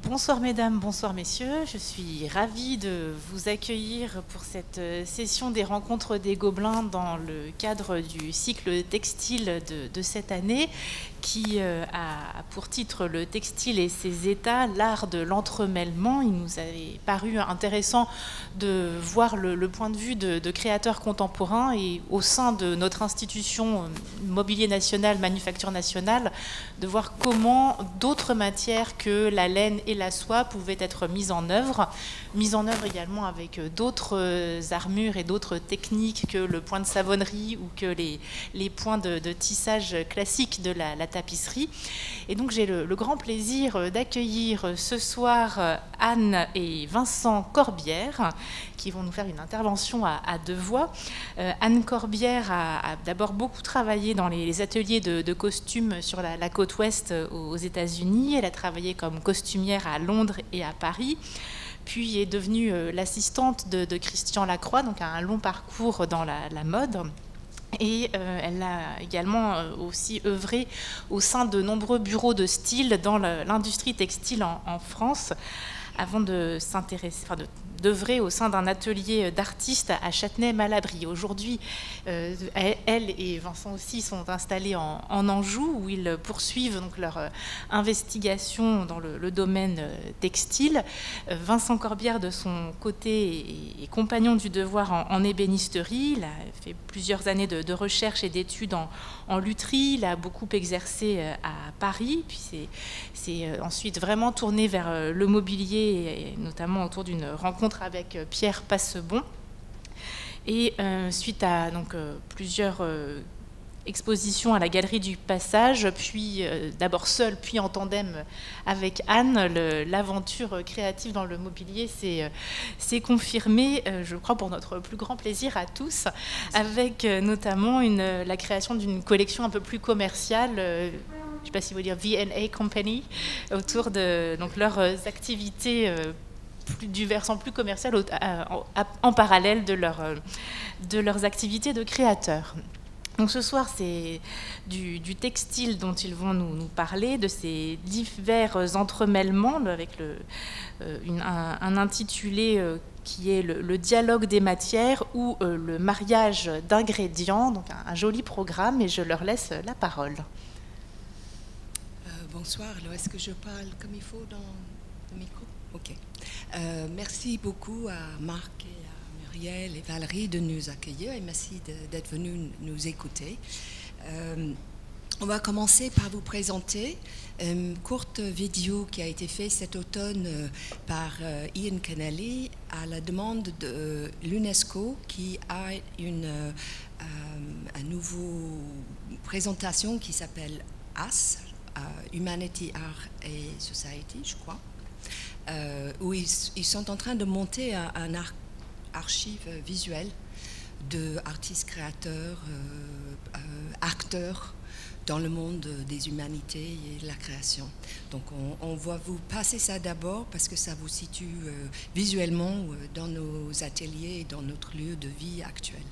Bonsoir mesdames, bonsoir messieurs, je suis ravie de vous accueillir pour cette session des rencontres des Gobelins dans le cadre du cycle textile de cette année qui a pour titre le textile et ses états, l'art de l'entremêlement. Il nous avait paru intéressant de voir le point de vue de créateurs contemporains et au sein de notre institution Mobilier National, Manufacture Nationale, de voir comment d'autres matières que la laine et la soie pouvaient être mises en œuvre également avec d'autres armures et d'autres techniques que le point de savonnerie ou que les points de tissage classiques de la tapisserie. Et donc j'ai le grand plaisir d'accueillir ce soir Anne et Vincent Corbière qui vont nous faire une intervention à deux voix. Anne Corbière a d'abord beaucoup travaillé dans les ateliers de costumes sur la côte ouest aux États-Unis. Elle a travaillé comme costumière à Londres et à Paris, puis est devenue l'assistante de Christian Lacroix, donc un long parcours dans la mode. Et elle a également aussi œuvré au sein de nombreux bureaux de style dans l'industrie textile en France, avant de s'intéresser, d'œuvrer au sein d'un atelier d'artistes à Châtenay-Malabry. Aujourd'hui, elle et Vincent aussi sont installés en Anjou, où ils poursuivent donc leur investigation dans le domaine textile. Vincent Corbière, de son côté, est compagnon du devoir en ébénisterie. Il a fait plusieurs années de recherche et d'études en lutherie. Il a beaucoup exercé à Paris, puis c'est ensuite vraiment tourné vers le mobilier, et notamment autour d'une rencontre avec Pierre Passebon. Et suite à plusieurs expositions à la Galerie du Passage, puis d'abord seule, puis en tandem avec Anne, l'aventure créative dans le mobilier s'est confirmée, je crois, pour notre plus grand plaisir à tous, avec notamment la création d'une collection un peu plus commerciale, je ne sais pas si vous dire V&A Company, autour de leurs activités du versant plus commercial en parallèle de leurs activités de créateurs. Donc ce soir, c'est du textile dont ils vont nous parler, de ces divers entremêlements, avec un intitulé qui est le dialogue des matières ou le mariage d'ingrédients, donc un joli programme, et je leur laisse la parole. Bonsoir, alors est-ce que je parle comme il faut dans le micro? Ok. Merci beaucoup à Marc et à Muriel et Valérie de nous accueillir et merci d'être venus nous écouter. On va commencer par vous présenter une courte vidéo qui a été faite cet automne par Ian Kennelly à la demande de l'UNESCO qui a une nouveau présentation qui s'appelle AS, Humanity, Art et Society, je crois, où ils sont en train de monter un archive visuelle d'artistes créateurs, acteurs dans le monde des humanités et de la création. Donc on va vous passer ça d'abord parce que ça vous situe visuellement dans nos ateliers et dans notre lieu de vie actuel.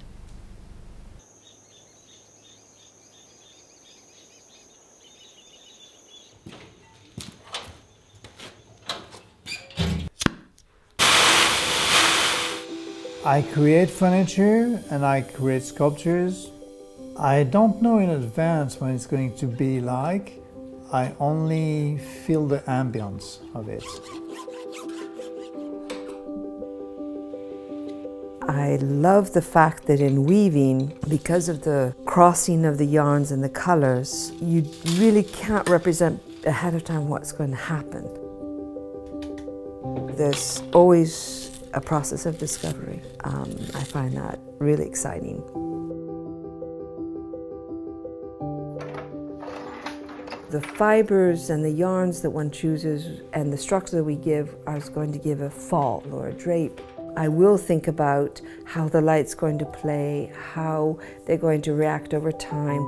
I create furniture and I create sculptures. I don't know in advance when it's going to be like. I only feel the ambience of it. I love the fact that in weaving, because of the crossing of the yarns and the colors, you really can't represent ahead of time what's going to happen. There's always a process of discovery. I find that really exciting. The fibers and the yarns that one chooses and the structure that we give are going to give a fall or a drape. I will think about how the light's going to play, how they're going to react over time.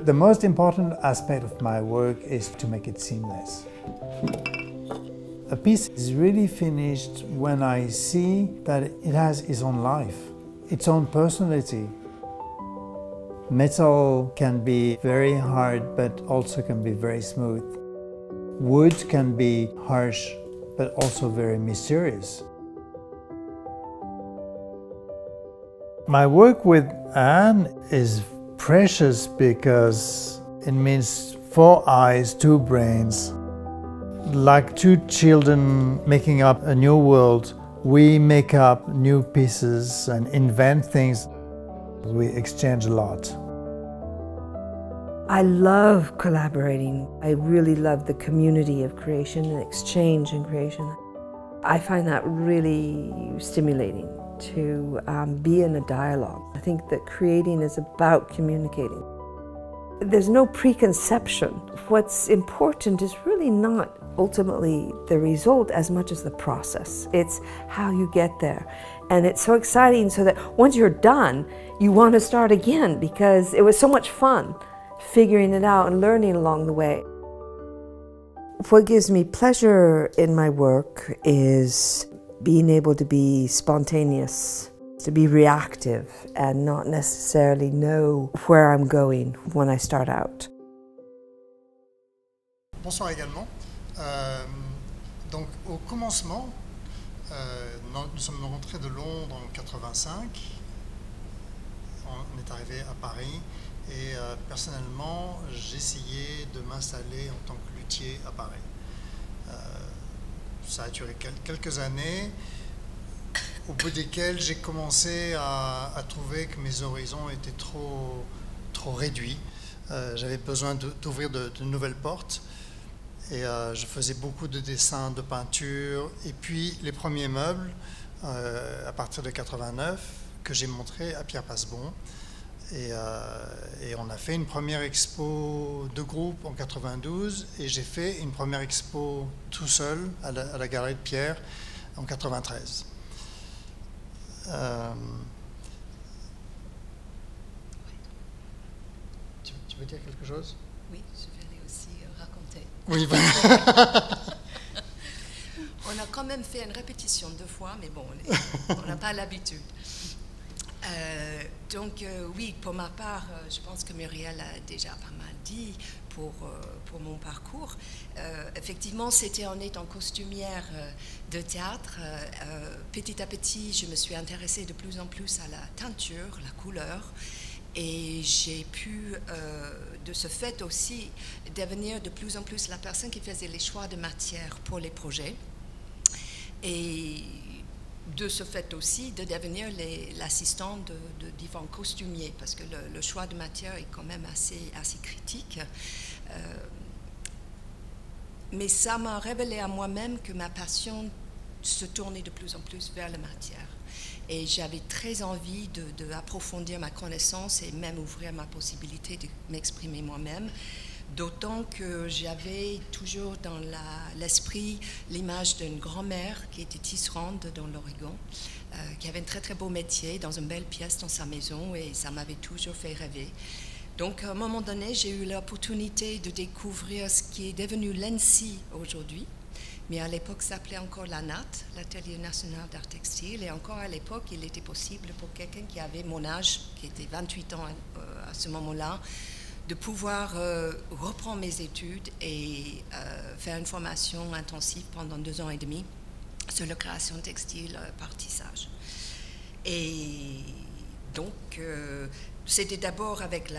The most important aspect of my work is to make it seamless. A piece is really finished when I see that it has its own life, its own personality. Metal can be very hard, but also can be very smooth. Wood can be harsh, but also very mysterious. My work with Anne is precious because it means 4 eyes, 2 brains. Like 2 children making up a new world, we make up new pieces and invent things. We exchange a lot. I love collaborating. I really love the community of creation and exchange in creation. I find that really stimulating to be in a dialogue. I think that creating is about communicating. There's no preconception. What's important is really not ultimately the result as much as the process. It's how you get there. And it's so exciting so that once you're done, you want to start again because it was so much fun figuring it out and learning along the way. What gives me pleasure in my work is being able to be spontaneous, to be reactive and not necessarily know where I'm going when I start out. Bonsoir également. Donc au commencement, nous sommes rentrés de Londres en 85. On est arrivé à Paris et personnellement j'ai essayé de m'installer en tant que luthier à Paris. Ça a duré quelques années, au bout desquelles j'ai commencé à trouver que mes horizons étaient trop réduits. J'avais besoin d'ouvrir de nouvelles portes et je faisais beaucoup de dessins, de peintures et puis les premiers meubles à partir de 89 que j'ai montrés à Pierre Passebon. Et on a fait une première expo de groupe en 92 et j'ai fait une première expo tout seul à la Galerie de Pierre en 93. Tu veux dire quelque chose? Oui, je vais aller aussi raconter. Oui. On a quand même fait une répétition 2 fois, mais bon, on n'a pas l'habitude. Donc oui, pour ma part, je pense que Muriel a déjà pas mal dit pour mon parcours. Effectivement, c'était en étant costumière de théâtre. Petit à petit, je me suis intéressée de plus en plus à la teinture, la couleur. Et j'ai pu, de ce fait aussi, devenir de plus en plus la personne qui faisait les choix de matière pour les projets. Et de ce fait aussi, de devenir l'assistante de différents costumiers, parce que le choix de matière est quand même assez critique. Mais ça m'a révélé à moi-même que ma passion se tournait de plus en plus vers la matière. Et j'avais très envie d'approfondir ma connaissance et même ouvrir ma possibilité de m'exprimer moi-même. D'autant que j'avais toujours dans l'esprit l'image d'une grand-mère qui était tisserande dans l'Oregon, qui avait un très très beau métier dans une belle pièce dans sa maison et ça m'avait toujours fait rêver. Donc à un moment donné, j'ai eu l'opportunité de découvrir ce qui est devenu l'ENSI aujourd'hui, mais à l'époque ça s'appelait encore l'ANAT, l'Atelier national d'art textile, et encore à l'époque il était possible pour quelqu'un qui avait mon âge, qui était 28 ans à ce moment-là, de pouvoir reprendre mes études et faire une formation intensive pendant 2 ans et demi sur la création textile par tissage. Et donc, c'était d'abord avec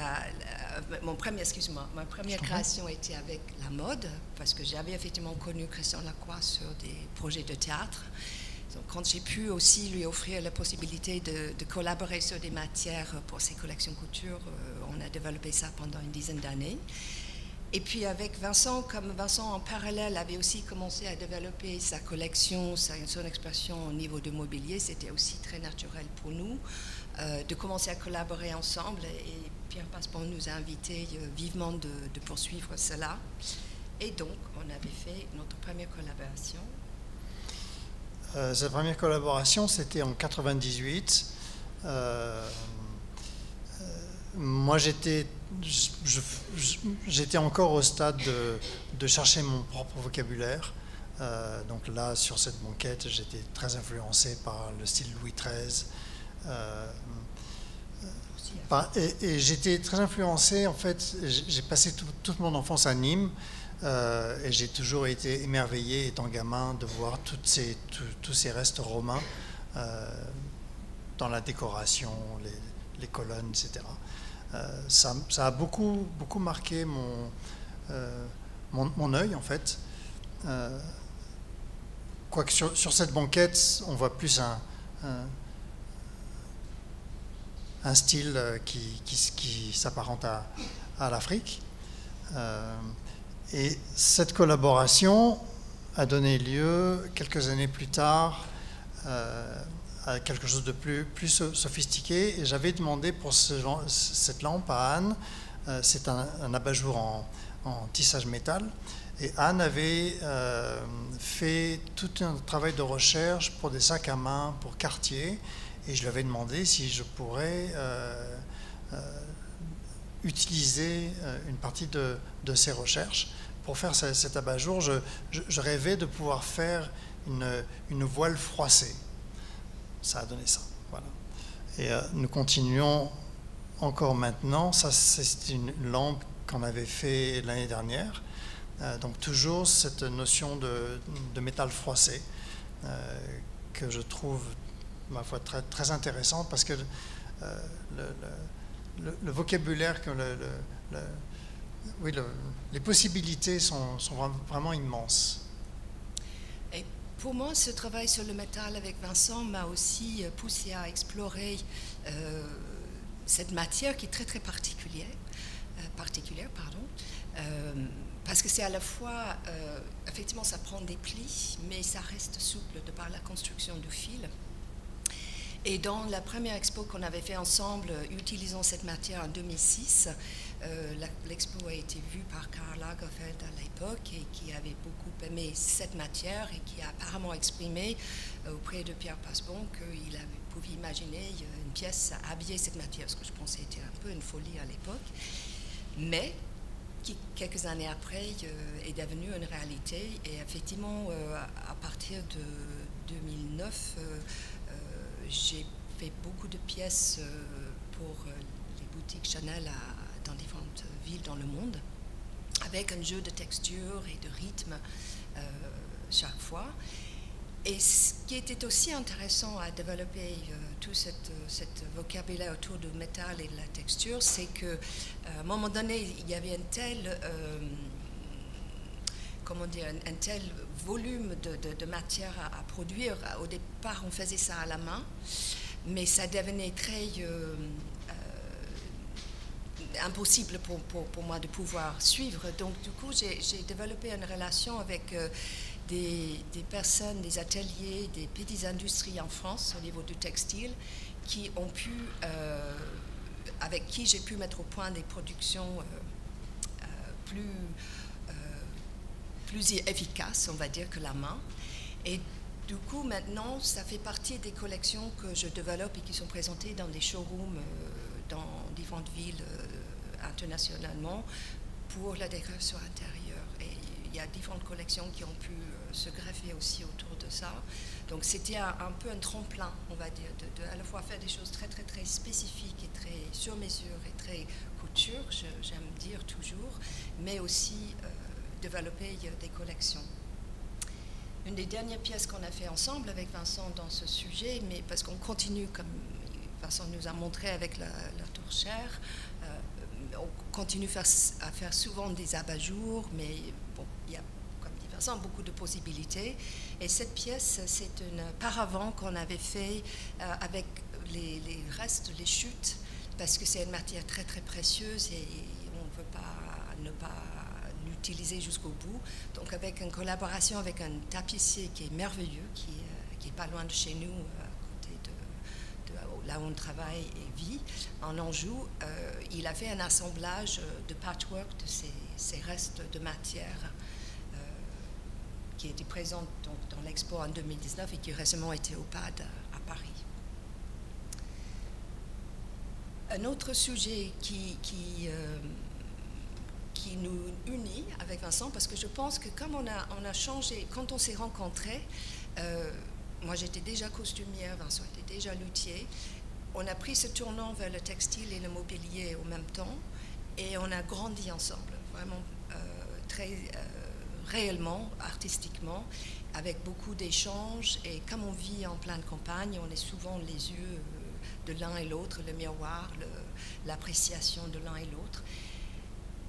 ma première création était avec la mode, parce que j'avais effectivement connu Christian Lacroix sur des projets de théâtre. Donc, quand j'ai pu aussi lui offrir la possibilité de collaborer sur des matières pour ses collections couture, on a développé ça pendant une dizaine d'années. Et puis avec Vincent, comme Vincent en parallèle avait aussi commencé à développer sa collection, son expression au niveau de mobilier, c'était aussi très naturel pour nous de commencer à collaborer ensemble. Et Pierre Passebon nous a invités vivement de poursuivre cela. Et donc, on avait fait notre première collaboration. Cette première collaboration, c'était en 98. Moi, j'étais encore au stade de chercher mon propre vocabulaire. Donc là, sur cette banquette, j'étais très influencé par le style Louis XIII. Et j'étais très influencé, en fait, j'ai passé toute mon enfance à Nîmes, et j'ai toujours été émerveillé, étant gamin, de voir tous ces restes romains dans la décoration, les colonnes, etc. Ça a beaucoup marqué mon œil, en fait. Quoique sur cette banquette, on voit plus un style qui s'apparente à l'Afrique. Et cette collaboration a donné lieu, quelques années plus tard, à quelque chose de plus sophistiqué. Et j'avais demandé pour cette lampe à Anne, c'est un abat-jour en tissage métal. Et Anne avait fait tout un travail de recherche pour des sacs à main, pour Cartier. Et je lui avais demandé si je pourrais utiliser une partie de ces recherches pour faire cet abat-jour. Je rêvais de pouvoir faire une voile froissée. Ça a donné ça. Voilà. Et nous continuons encore maintenant. Ça, c'est une lampe qu'on avait fait l'année dernière. Donc toujours cette notion de métal froissé que je trouve, ma foi, très, très intéressante, parce que le vocabulaire, les possibilités sont vraiment immenses. Et pour moi, ce travail sur le métal avec Vincent m'a aussi poussé à explorer cette matière qui est très très particulière, parce que c'est à la fois, effectivement, ça prend des plis, mais ça reste souple de par la construction du fil. Et dans la première expo qu'on avait fait ensemble, utilisant cette matière en 2006, l'expo a été vue par Karl Lagerfeld à l'époque et qui avait beaucoup aimé cette matière et qui a apparemment exprimé auprès de Pierre Passebon qu'il pouvait imaginer une pièce habillée cette matière, ce que je pensais était un peu une folie à l'époque, mais qui, quelques années après, est devenue une réalité. Et effectivement, à partir de 2009, j'ai fait beaucoup de pièces pour les boutiques Chanel dans différentes villes dans le monde, avec un jeu de texture et de rythme chaque fois. Et ce qui était aussi intéressant à développer tout cet vocabulaire autour du métal et de la texture, c'est qu'à un moment donné, il y avait un tel volume de matière à produire. Au départ, on faisait ça à la main, mais ça devenait très impossible pour moi de pouvoir suivre. Donc, du coup, j'ai développé une relation avec des personnes, des ateliers, des petites industries en France au niveau du textile qui ont pu, avec qui j'ai pu mettre au point des productions plus efficaces, on va dire, que la main. Et du coup, maintenant, ça fait partie des collections que je développe et qui sont présentées dans des showrooms dans différentes villes internationalement pour la décoration intérieure. Et il y a différentes collections qui ont pu se greffer aussi autour de ça. Donc c'était un peu un tremplin, on va dire, de à la fois faire des choses très très très spécifiques et très sur mesure et très couture, j'aime dire toujours, mais aussi développer des collections. Une des dernières pièces qu'on a fait ensemble avec Vincent dans ce sujet, mais parce qu'on continue, comme Vincent nous a montré avec la tourchère, on continue à faire souvent des abat-jours, mais bon, il y a, comme dit Vincent, beaucoup de possibilités. Et cette pièce, c'est un paravent qu'on avait fait avec les restes, les chutes, parce que c'est une matière très très précieuse et on ne veut pas ne pas l'utiliser jusqu'au bout. Donc avec une collaboration avec un tapissier qui est merveilleux, qui est pas loin de chez nous, là où on travaille et vit, en Anjou, il a fait un assemblage de patchwork de ces restes de matière qui était présent donc, dans l'expo en 2019 et qui récemment était au PAD à Paris. Un autre sujet qui nous unit avec Vincent, parce que je pense que comme on a changé, quand on s'est rencontrés, moi j'étais déjà costumière, Vincent était déjà luthier, on a pris ce tournant vers le textile et le mobilier au même temps, et on a grandi ensemble, vraiment très réellement, artistiquement, avec beaucoup d'échanges. Et comme on vit en pleine campagne, on est souvent les yeux de l'un et l'autre, le miroir, l'appréciation de l'un et l'autre.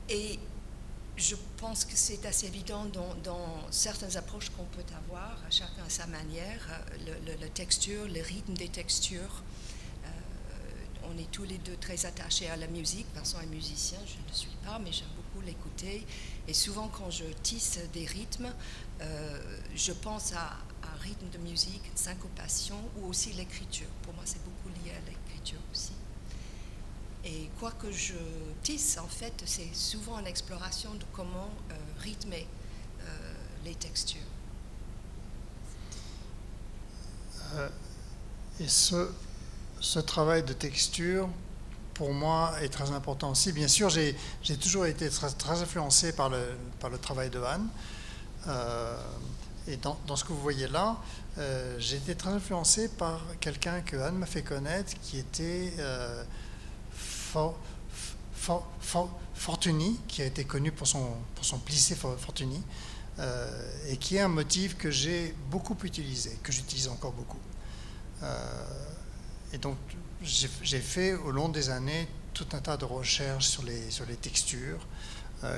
Et je pense que c'est assez évident dans certaines approches qu'on peut avoir, chacun à sa manière, la texture, le rythme des textures. On est tous les deux très attachés à la musique. Vincent est musicien, je ne le suis pas, mais j'aime beaucoup l'écouter. Et souvent, quand je tisse des rythmes, je pense à un rythme de musique, une syncopation, ou aussi l'écriture. Pour moi, c'est beaucoup lié à l'écriture aussi. Et quoi que je tisse, en fait, c'est souvent une exploration de comment rythmer les textures. Et ce travail de texture, pour moi, est très important aussi. Bien sûr, j'ai toujours été très influencé par le travail de Anne. Et dans ce que vous voyez là, j'ai été très influencé par quelqu'un que Anne m'a fait connaître, qui était Fortuny, qui a été connu pour son plissé Fortuny, et qui est un motif que j'ai beaucoup utilisé, que j'utilise encore beaucoup. Et donc, j'ai fait au long des années tout un tas de recherches sur les textures,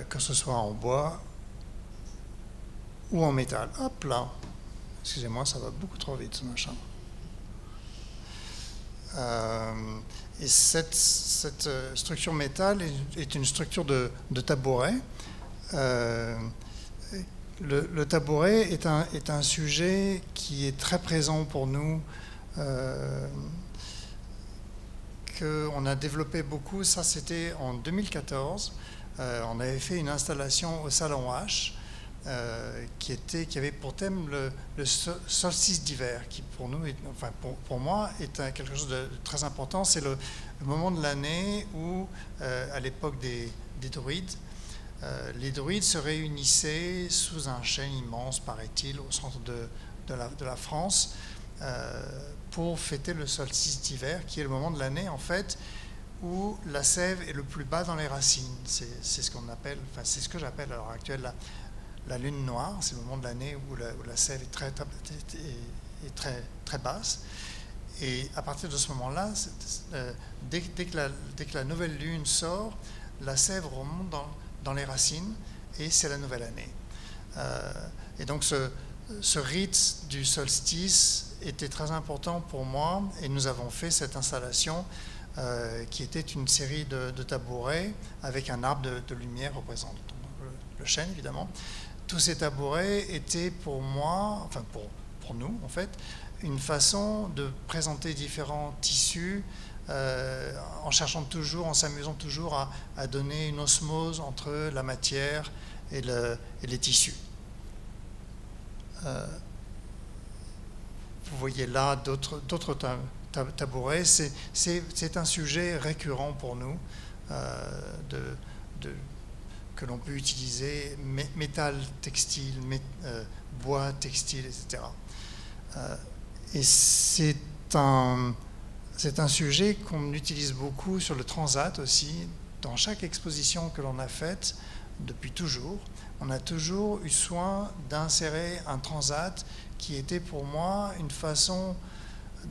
que ce soit en bois ou en métal. Hop là, excusez-moi, ça va beaucoup trop vite ce machin. Et cette structure métal est une structure de tabouret. Le tabouret est un sujet qui est très présent pour nous, qu'on a développé beaucoup. Ça, c'était en 2014. On avait fait une installation au Salon H qui avait pour thème le solstice d'hiver, qui pour nous, enfin pour moi, est quelque chose de très important. C'est le moment de l'année où, à l'époque des druides, les druides se réunissaient sous un chêne immense, paraît-il, au centre de la France, pour fêter le solstice d'hiver, qui est le moment de l'année, en fait, où la sève est le plus bas dans les racines. C'est ce qu'on appelle, enfin c'est ce que j'appelle à l'heure actuelle la lune noire. C'est le moment de l'année où la sève est très basse. Et à partir de ce moment-là, dès que la nouvelle lune sort, la sève remonte dans les racines, et c'est la nouvelle année. Et donc ce rite du solstice était très important pour moi, et nous avons fait cette installation qui était une série de tabourets avec un arbre de lumière représentant le chêne, évidemment. Tous ces tabourets étaient pour moi, enfin pour nous en fait, une façon de présenter différents tissus en s'amusant toujours à donner une osmose entre la matière et les tissus. Vous voyez là d'autres tabourets. C'est un sujet récurrent pour nous que l'on peut utiliser, métal, textile, bois, textile, etc. Et c'est un sujet qu'on utilise beaucoup sur le transat aussi. Dans chaque exposition que l'on a faite, depuis toujours, on a toujours eu soin d'insérer un transat qui était pour moi une façon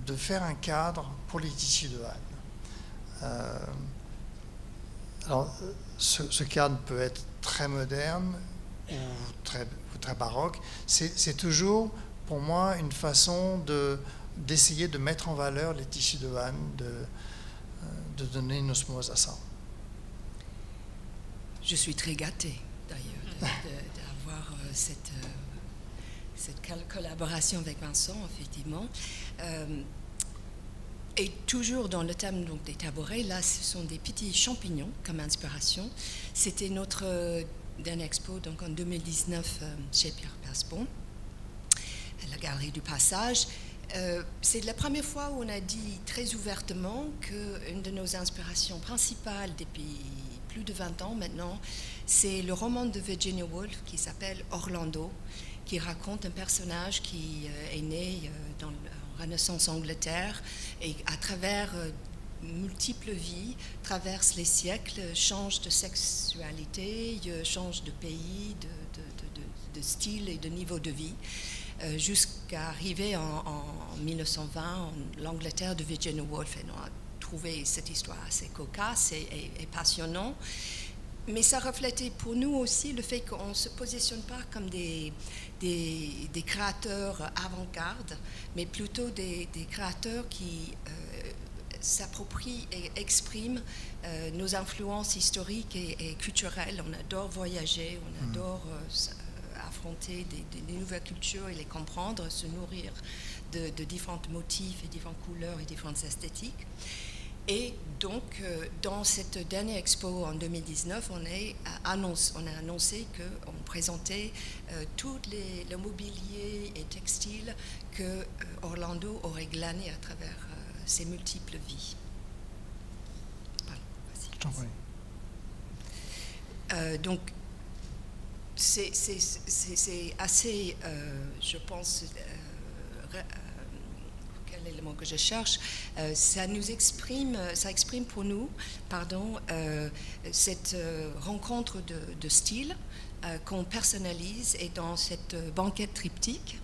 de faire un cadre pour les tissus de Anne. Alors, ce cadre peut être très moderne ou très baroque. C'est toujours, pour moi, une façon d'essayer de mettre en valeur les tissus de Anne, de donner une osmose à ça. Je suis très gâtée, d'ailleurs, d'avoir cette collaboration avec Vincent, effectivement. Et toujours dans le thème donc, des tabourets, là, ce sont des petits champignons comme inspiration. C'était notre dernière expo donc, en 2019 chez Pierre Persbon, à la Galerie du Passage. C'est la première fois où on a dit très ouvertement qu'une de nos inspirations principales depuis plus de 20 ans maintenant, c'est le roman de Virginia Woolf qui s'appelle Orlando, qui raconte un personnage qui est né en Renaissance Angleterre et à travers multiples vies, traverse les siècles, change de sexualité, change de pays, de style et de niveau de vie, jusqu'à arriver en 1920 en l'Angleterre de Virginia Woolf. Et on a trouvé cette histoire assez cocasse et passionnante. Mais ça reflétait pour nous aussi le fait qu'on ne se positionne pas comme des créateurs avant-garde, mais plutôt des créateurs qui s'approprient et expriment nos influences historiques et culturelles. On adore voyager, on adore affronter des nouvelles cultures et les comprendre, se nourrir de différents motifs et différentes couleurs et différentes esthétiques. Et donc, dans cette dernière expo en 2019, on a annoncé qu'on présentait tout le mobilier et textile que Orlando aurait glané à travers ses multiples vies. Voilà, donc, c'est assez, je pense, quel est le mot que je cherche, ça exprime pour nous, cette rencontre de style qu'on personnalise. Et dans cette banquette triptyque,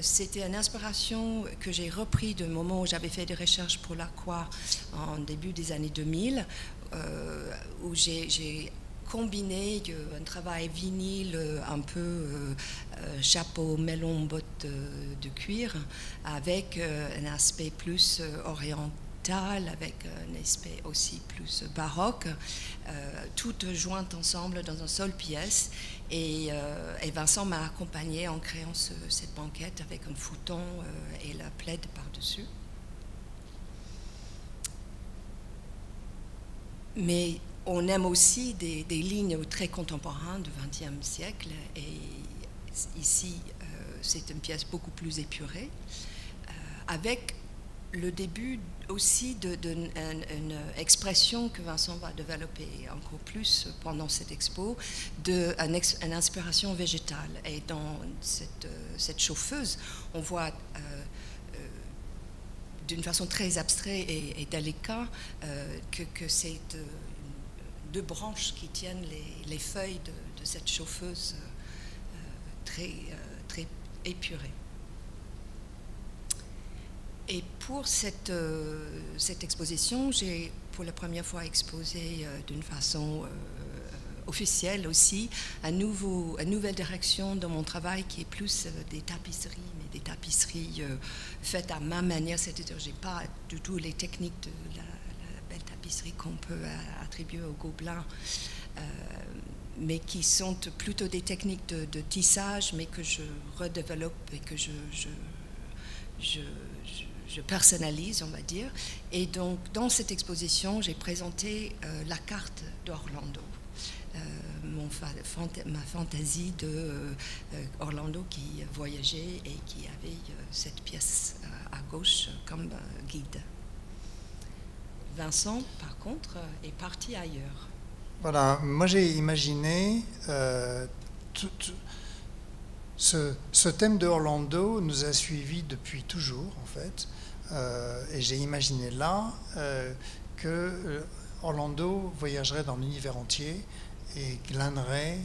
c'était une inspiration que j'ai repris du moment où j'avais fait des recherches pour la Croix en début des années 2000, où j'ai combiné un travail vinyle un peu chapeau, melon, bottes de cuir, avec un aspect plus oriental, avec un aspect aussi plus baroque, toutes jointes ensemble dans une seule pièce. Et Vincent m'a accompagné en créant cette banquette avec un futon et la plaide par-dessus. Mais on aime aussi des lignes très contemporaines du XXe siècle. Et ici, c'est une pièce beaucoup plus épurée, avec le début aussi d'une expression que Vincent va développer encore plus pendant cette expo, une inspiration végétale. Et dans cette chauffeuse, on voit d'une façon très abstraite et délicate que c'est deux branches qui tiennent les feuilles de cette chauffeuse très épurée. Et pour cette exposition, j'ai pour la première fois exposé d'une façon officielle aussi une nouvelle direction dans mon travail qui est plus des tapisseries, mais des tapisseries faites à ma manière, c'est-à-dire j'ai pas du tout les techniques de la belle tapisserie qu'on peut attribuer au Gobelin, mais qui sont plutôt des techniques de tissage, mais que je redéveloppe et que je personnalise, on va dire. Et donc, dans cette exposition, j'ai présenté la carte d'Orlando, ma fantaisie de Orlando qui voyageait et qui avait cette pièce à gauche comme guide. Vincent, par contre, est parti ailleurs. Voilà, moi j'ai imaginé ce thème de Orlando nous a suivis depuis toujours en fait, et j'ai imaginé là que Orlando voyagerait dans l'univers entier et glanerait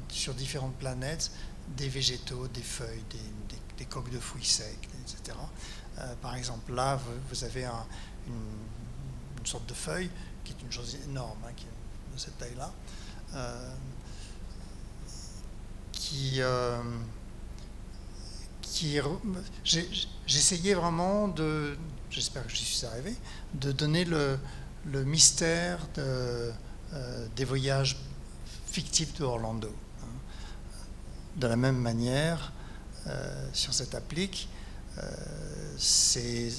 sur différentes planètes des végétaux, des feuilles, des coques de fruits secs, etc. Par exemple là, vous avez une sorte de feuille qui est une chose énorme, hein, qui est de cette taille-là, j'essayais vraiment j'espère que j'y suis arrivé, de donner le mystère des voyages fictifs de Orlando. De la même manière, sur cette applique, c'est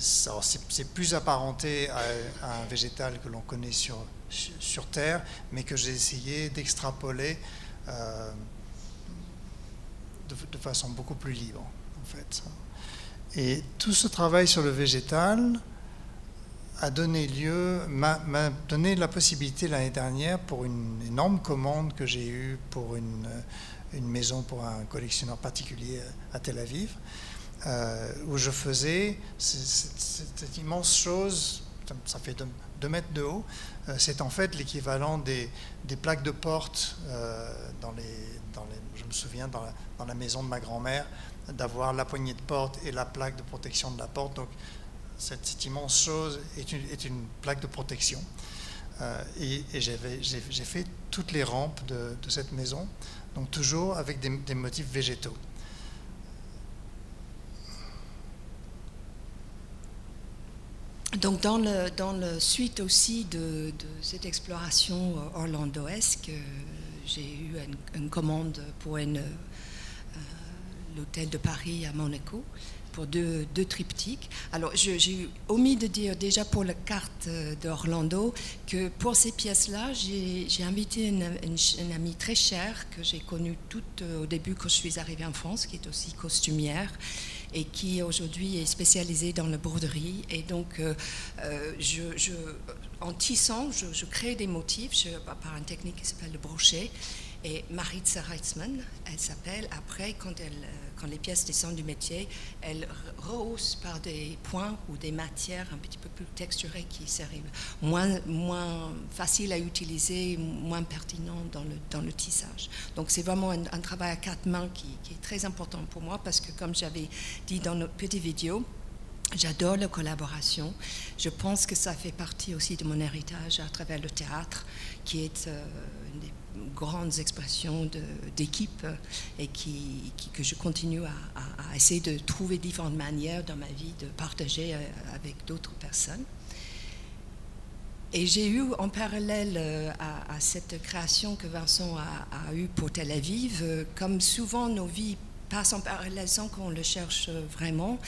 plus apparenté à un végétal que l'on connaît sur Terre, mais que j'ai essayé d'extrapoler de façon beaucoup plus libre, en fait. Et tout ce travail sur le végétal m'a donné la possibilité l'année dernière, pour une énorme commande que j'ai eue pour une maison pour un collectionneur particulier à Tel Aviv, où je faisais cette immense chose, ça fait 2 mètres de haut, c'est en fait l'équivalent des plaques de porte je me souviens dans la maison de ma grand-mère, d'avoir la poignée de porte et la plaque de protection de la porte. Donc cette immense chose est une plaque de protection. Et j'ai fait toutes les rampes de cette maison, donc toujours avec des motifs végétaux. Donc dans le suite aussi de cette exploration orlandoesque, j'ai eu une commande pour l'hôtel de Paris à Monaco pour deux triptyques. Alors j'ai omis de dire déjà pour la carte d'Orlando que pour ces pièces-là, j'ai invité une amie très chère que j'ai connue toute au début quand je suis arrivée en France, qui est aussi costumière, et qui aujourd'hui est spécialisée dans la broderie. Et donc, en tissant, je crée des motifs par une technique qui s'appelle le brochet. Et Maritza Reitzmann, elle s'appelle, après, quand les pièces descendent du métier, elle rehausse par des points ou des matières un petit peu plus texturées qui seraient moins faciles à utiliser, moins pertinents dans le tissage. Donc c'est vraiment un travail à 4 mains qui est très important pour moi, parce que comme j'avais dit dans notre petite vidéo, j'adore la collaboration. Je pense que ça fait partie aussi de mon héritage à travers le théâtre, qui est une des grandes expressions d'équipe et que je continue à essayer de trouver différentes manières dans ma vie de partager avec d'autres personnes. Et j'ai eu en parallèle à cette création que Vincent a eue pour Tel Aviv, comme souvent nos vies passent en parallèle sans qu'on le cherche vraiment.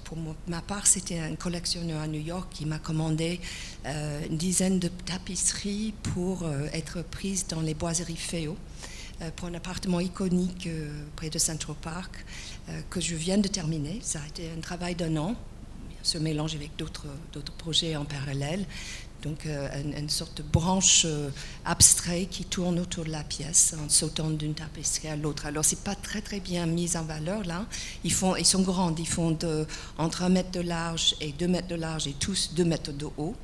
Pour ma part, c'était un collectionneur à New York qui m'a commandé une dizaine de tapisseries pour être prises dans les boiseries Féo, pour un appartement iconique près de Central Park, que je viens de terminer. Ça a été un travail d'1 an, se mélange avec d'autres projets en parallèle. Donc une sorte de branche abstraite qui tourne autour de la pièce en sautant d'une tapisserie à l'autre. Alors c'est pas très bien mis en valeur là. Ils sont grands, ils font entre 1 mètre de large et 2 mètres de large et tous 2 mètres de haut.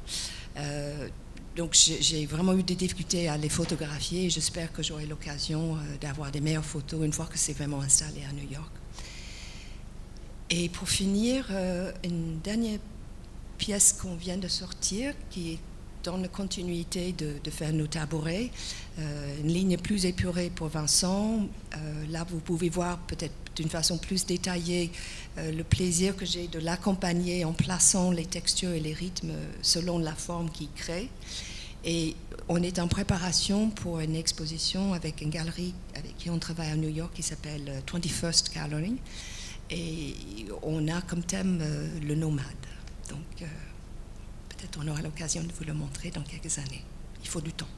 Donc j'ai vraiment eu des difficultés à les photographier et j'espère que j'aurai l'occasion d'avoir des meilleures photos une fois que c'est vraiment installé à New York. Et pour finir, une dernière pièce qu'on vient de sortir qui est dans la continuité de faire nos tabourets, une ligne plus épurée pour Vincent. Là, vous pouvez voir peut-être d'une façon plus détaillée le plaisir que j'ai de l'accompagner en plaçant les textures et les rythmes selon la forme qu'il crée. Et on est en préparation pour une exposition avec une galerie avec qui on travaille à New York qui s'appelle 21st Gallery. Et on a comme thème le nomade. Donc, peut-être on aura l'occasion de vous le montrer dans quelques années. Il faut du temps.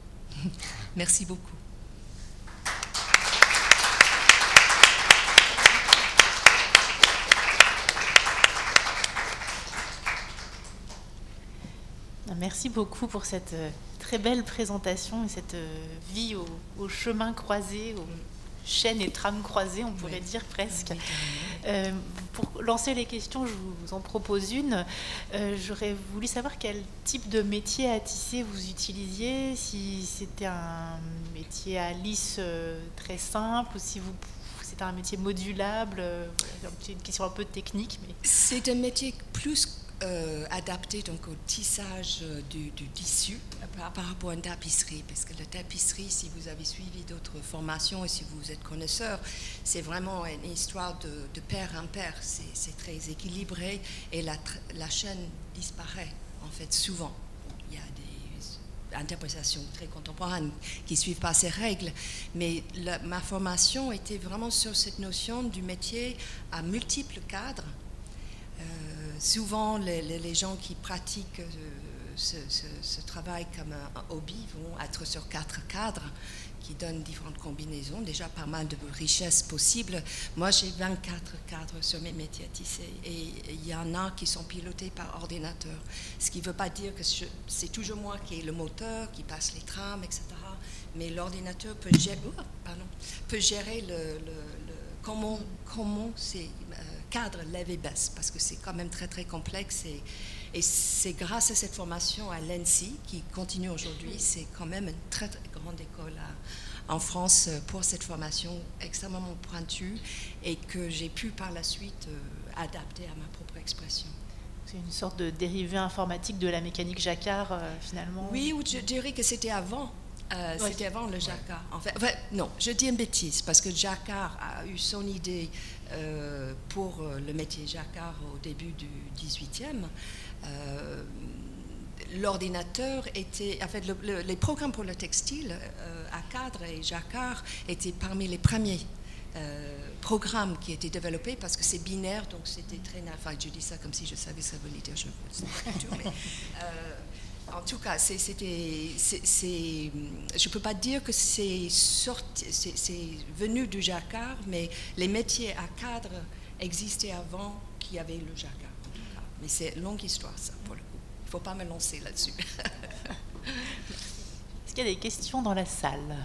Merci beaucoup. Merci beaucoup pour cette très belle présentation et cette vie au chemin croisé, aux chaînes et trames croisées, on pourrait dire presque. Pour lancer les questions, je vous en propose une. J'aurais voulu savoir quel type de métier à tisser vous utilisiez, si c'était un métier à lisse très simple ou si c'était un métier modulable. Une question un peu technique. Mais... C'est un métier plus adapté donc au tissage du tissu par rapport à une tapisserie, parce que la tapisserie, si vous avez suivi d'autres formations et si vous êtes connaisseur, c'est vraiment une histoire de pair en pair, c'est très équilibré et la chaîne disparaît en fait souvent. Il y a des interprétations très contemporaines qui ne suivent pas ces règles, mais ma formation était vraiment sur cette notion du métier à multiples cadres. Souvent, les gens qui pratiquent ce travail comme un hobby vont être sur 4 cadres qui donnent différentes combinaisons, déjà pas mal de richesses possibles. Moi, j'ai 24 cadres sur mes métiers à tisser et il y en a qui sont pilotés par ordinateur. Ce qui ne veut pas dire que c'est toujours moi qui ai le moteur, qui passe les trames, etc. Mais l'ordinateur peut gérer, comment c'est cadre lève et baisse, parce que c'est quand même très très complexe, et c'est grâce à cette formation à l'ENSI qui continue aujourd'hui. C'est quand même une très très grande école en France pour cette formation extrêmement pointue, et que j'ai pu par la suite adapter à ma propre expression. C'est une sorte de dérivé informatique de la mécanique Jacquard, finalement. Oui, ou je dirais que c'était avant. C'était avant le Jacquard. En fait, non, je dis une bêtise, parce que Jacquard a eu son idée pour le métier Jacquard au début du 18e. L'ordinateur était... En fait, les programmes pour le textile à cadre et Jacquard étaient parmi les premiers programmes qui étaient développés, parce que c'est binaire, donc c'était très... Enfin, je dis ça comme si je savais ça voulait dire je mais, en tout cas, je ne peux pas dire que c'est venu du Jacquard, mais les métiers à cadre existaient avant qu'il y avait le Jacquard, en tout cas. Mais c'est une longue histoire, ça, pour le coup. Il ne faut pas me lancer là-dessus. Est-ce qu'il y a des questions dans la salle ?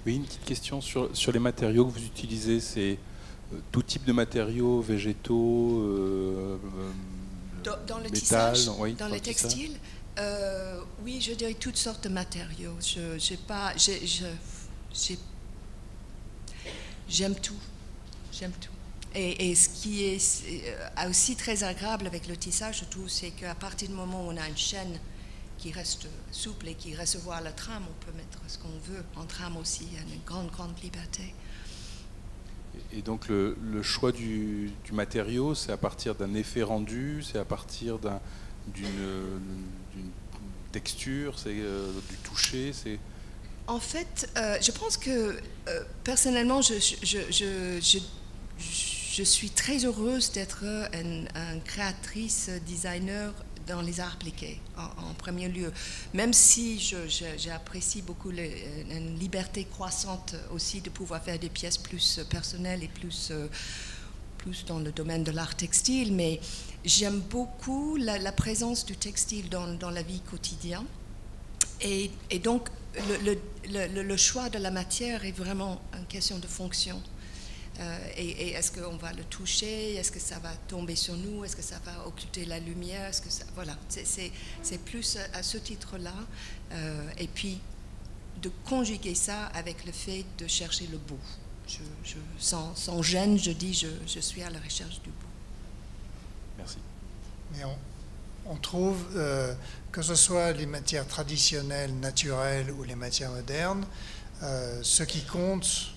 Oui, une petite question sur les matériaux que vous utilisez. C'est tout type de matériaux, végétaux, dans le métal, tissage, oui, dans le textile, oui, je dirais toutes sortes de matériaux. J'aime tout. J'aime tout. Et ce qui est aussi très agréable avec le tissage, je trouve, c'est qu'à partir du moment où on a une chaîne qui reste souple et qui recevoir la trame, on peut mettre ce qu'on veut en trame aussi. Il y a une grande liberté. Et donc le choix du matériau, c'est à partir d'un effet rendu, c'est à partir d'une texture, c'est du toucher, c'est... En fait, je pense que personnellement, je suis très heureuse d'être une créatrice, designer dans les arts appliqués, en premier lieu. Même si j'apprécie beaucoup une liberté croissante aussi de pouvoir faire des pièces plus personnelles et plus dans le domaine de l'art textile, mais j'aime beaucoup la présence du textile dans la vie quotidienne. Et donc, le choix de la matière est vraiment une question de fonction. Et est-ce qu'on va le toucher? Est-ce que ça va tomber sur nous? Est-ce que ça va occulter la lumière? Est-ce que ça... Voilà, c'est plus à ce titre-là. Et puis, de conjuguer ça avec le fait de chercher le beau. Sans gêne, je dis je suis à la recherche du beau. Merci. Mais on trouve, que ce soit les matières traditionnelles, naturelles ou les matières modernes, ce qui compte...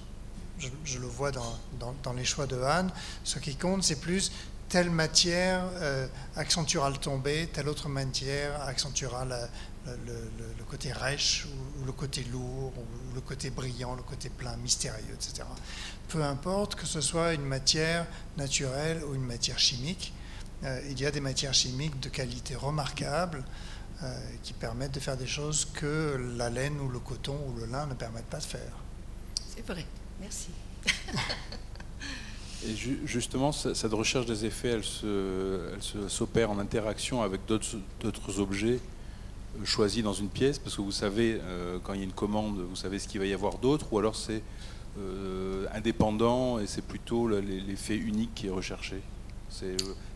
Je le vois dans les choix de Anne, ce qui compte, c'est plus telle matière accentuera le tombé, telle autre matière accentuera le côté rêche, ou le côté lourd, ou le côté brillant, le côté plein, mystérieux, etc. Peu importe que ce soit une matière naturelle ou une matière chimique, il y a des matières chimiques de qualité remarquable qui permettent de faire des choses que la laine ou le coton ou le lin ne permettent pas de faire. C'est vrai. Merci. Et justement, cette recherche des effets, elle s'opère en interaction avec d'autres objets choisis dans une pièce, parce que vous savez, quand il y a une commande, vous savez ce qu'il va y avoir d'autre, ou alors c'est indépendant et c'est plutôt l'effet unique qui est recherché.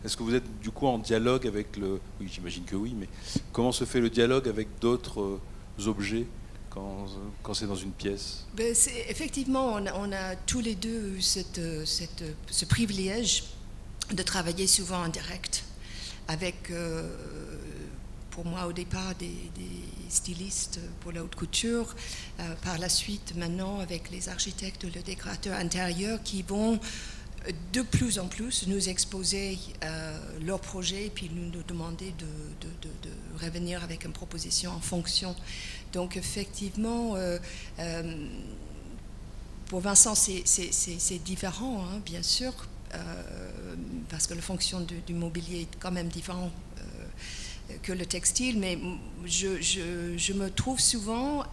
Est-ce que vous êtes du coup en dialogue avec le... Oui, j'imagine que oui, mais comment se fait le dialogue avec d'autres objets quand c'est dans une pièce? Effectivement, on a tous les deux eu ce privilège de travailler souvent en direct avec, pour moi au départ, des stylistes pour la haute couture, par la suite maintenant avec les architectes ou les décorateurs intérieurs qui vont de plus en plus nous exposer leurs projets et puis nous demander de revenir avec une proposition en fonction. Donc effectivement, pour Vincent, c'est différent, hein, bien sûr, parce que la fonction du mobilier est quand même différente que le textile, mais je me trouve souvent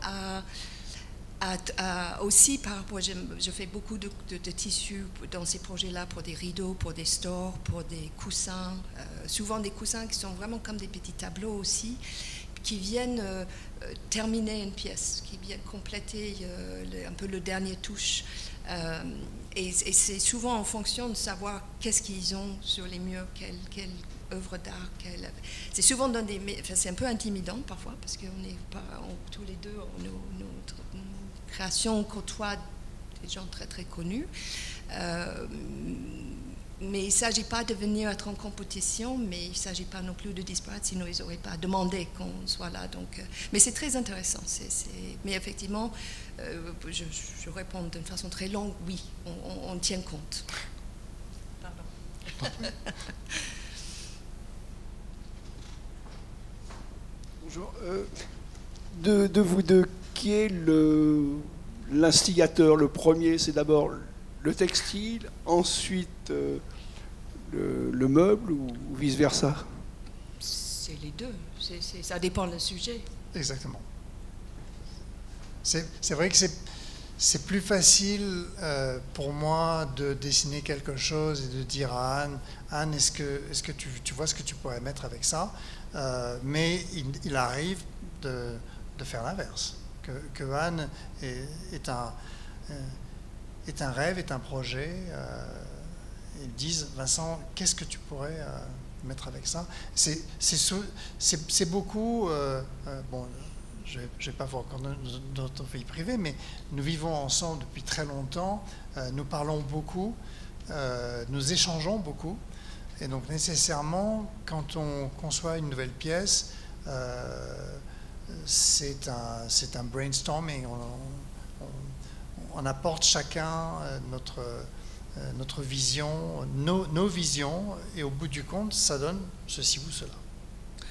aussi par rapport, je fais beaucoup de tissus dans ces projets-là pour des rideaux, pour des stores, pour des coussins, souvent des coussins qui sont vraiment comme des petits tableaux aussi, qui viennent terminer une pièce, qui viennent compléter un peu le dernier touche. Et c'est souvent en fonction de savoir qu'est-ce qu'ils ont sur les murs, quelle œuvre d'art. C'est souvent c'est un peu intimidant parfois, parce qu'on n'est pas tous les deux, nos créations côtoient des gens très très connus. Mais il ne s'agit pas de venir être en compétition, mais il ne s'agit pas non plus de disparaître, sinon ils n'auraient pas demandé qu'on soit là. Donc, mais c'est très intéressant. Mais effectivement, je réponds d'une façon très longue, oui, on tient compte. Pardon. Bonjour. De vous deux, qui est l'instigateur, le premier? C'est d'abord le textile, ensuite le meuble ou vice-versa? C'est les deux, ça dépend du sujet. Exactement. C'est vrai que c'est plus facile pour moi de dessiner quelque chose et de dire à Anne, est-ce que tu vois ce que tu pourrais mettre avec ça, mais il arrive de faire l'inverse, que Anne est un rêve, est un projet. Ils disent, Vincent, qu'est-ce que tu pourrais mettre avec ça? C'est beaucoup. Bon, je ne vais pas voir encore notre vie privée, mais nous vivons ensemble depuis très longtemps. Nous parlons beaucoup, nous échangeons beaucoup, et donc nécessairement, quand on conçoit une nouvelle pièce, c'est un brainstorming. On apporte chacun notre vision, nos visions, et au bout du compte, ça donne ceci ou cela.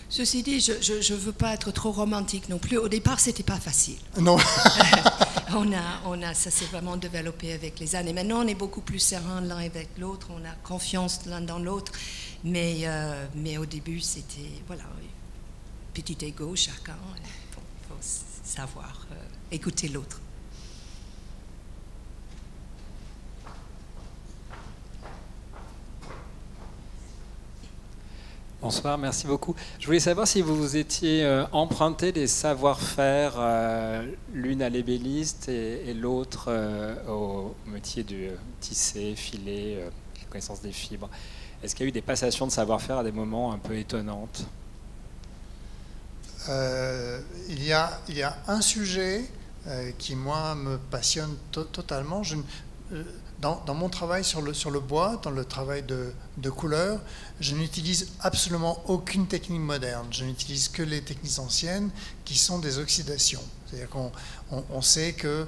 Ceci dit, je ne veux pas être trop romantique non plus. Au départ, ce n'était pas facile. Non. Ça s'est vraiment développé avec les années. Maintenant, on est beaucoup plus serein l'un avec l'autre, on a confiance l'un dans l'autre. Mais au début, c'était, voilà, petit ego chacun. Il faut savoir écouter l'autre. Bonsoir, merci beaucoup. Je voulais savoir si vous vous étiez emprunté des savoir-faire, l'une à l'ébéniste et l'autre au métier du tisser, filer, la connaissance des fibres. Est-ce qu'il y a eu des passations de savoir-faire à des moments un peu étonnantes? Il y a un sujet qui, moi, me passionne totalement. Dans mon travail sur le bois, dans le travail de couleur, je n'utilise absolument aucune technique moderne. Je n'utilise que les techniques anciennes qui sont des oxydations. C'est-à-dire qu'on sait que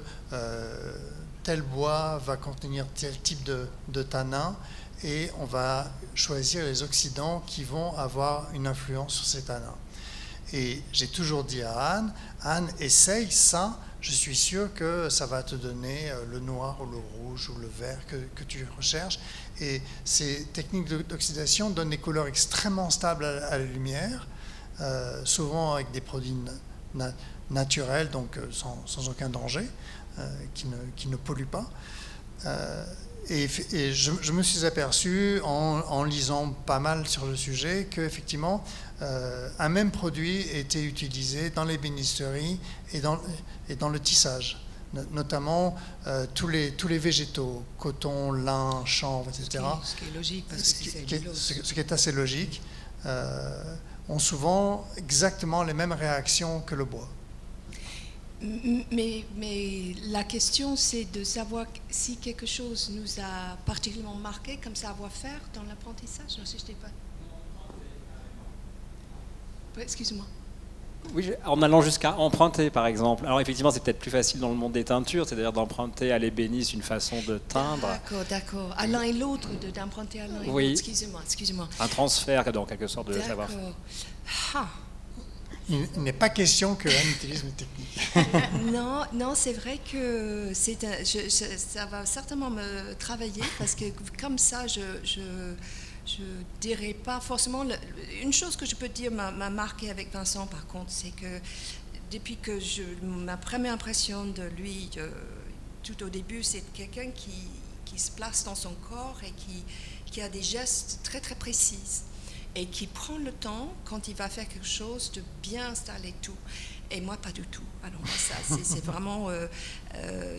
tel bois va contenir tel type de tanin et on va choisir les oxydants qui vont avoir une influence sur ces tanins. Et j'ai toujours dit à Anne, essaye ça. Je suis sûr que ça va te donner le noir ou le rouge ou le vert que tu recherches. Et ces techniques d'oxydation donnent des couleurs extrêmement stables à la lumière, souvent avec des produits naturels, donc sans aucun danger, qui ne polluent pas. Et je me suis aperçu, en lisant pas mal sur le sujet, qu'effectivement, un même produit était utilisé dans l'ébénisterie et dans le tissage, notamment tous les végétaux, coton, lin, chanvre, etc. Ce qui est logique, parce que ce qui est assez logique, ont souvent exactement les mêmes réactions que le bois. Mais la question, c'est de savoir si quelque chose nous a particulièrement marqué comme savoir-faire dans l'apprentissage. Non, si je t'ai pas... Excuse-moi. Oui, en allant jusqu'à emprunter, par exemple. Alors effectivement, c'est peut-être plus facile dans le monde des teintures, c'est-à-dire d'emprunter à l'ébéniste une façon de teindre. D'accord. À l'un et l'autre, d'emprunter à l'un et l'autre. Excusez-moi. Un transfert, dans quelque sorte, de savoir. Il n'est pas question que Anne utilise une technique. Non, c'est vrai que ça va certainement me travailler, parce que comme ça, je dirais pas forcément. Une chose que je peux dire m'a marqué avec Vincent, par contre, c'est que depuis que ma première impression de lui, tout au début, c'est quelqu'un qui se place dans son corps et qui a des gestes très très précis. et qui prend le temps, quand il va faire quelque chose, de bien installer tout. Et moi, pas du tout. Alors, c'est vraiment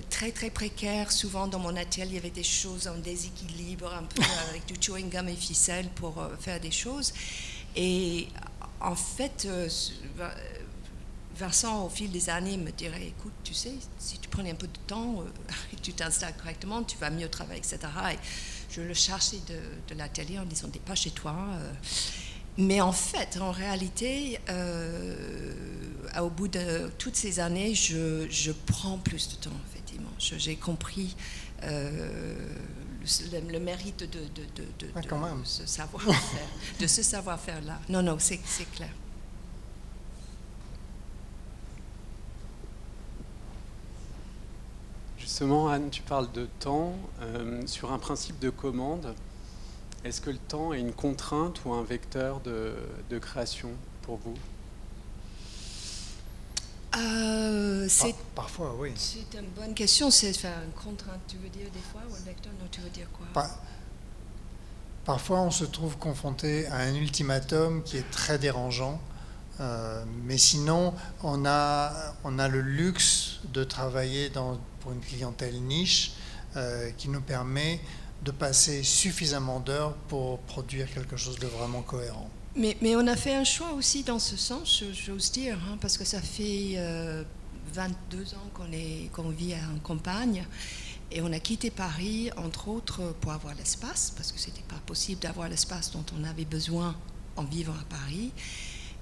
très, très précaire. Souvent, dans mon atelier, il y avait des choses en déséquilibre, un peu avec du chewing gum et ficelle pour faire des choses. Et en fait, Vincent, au fil des années, me dirait, écoute, tu sais, si tu prenais un peu de temps et que tu t'installes correctement, tu vas mieux travailler, etc. Et je le cherchais de l'atelier en disant, t'es pas chez toi. Mais en fait, en réalité, au bout de toutes ces années, je prends plus de temps, effectivement. J'ai compris le mérite de ce savoir-faire, de ce savoir-faire-là. Non, c'est clair. Justement, Anne, tu parles de temps. Sur un principe de commande, est-ce que le temps est une contrainte ou un vecteur de création pour vous? Parfois, oui. C'est une bonne question. C'est une contrainte, tu veux dire des fois, ou un vecteur? Non, tu veux dire quoi? Parfois, on se trouve confronté à un ultimatum qui est très dérangeant. Mais sinon, on a le luxe de travailler pour une clientèle niche qui nous permet de passer suffisamment d'heures pour produire quelque chose de vraiment cohérent. Mais on a fait un choix aussi dans ce sens, j'ose dire, hein, parce que ça fait 22 ans qu'on vit en campagne, et on a quitté Paris, entre autres, pour avoir l'espace, parce que c'était pas possible d'avoir l'espace dont on avait besoin en vivant à Paris.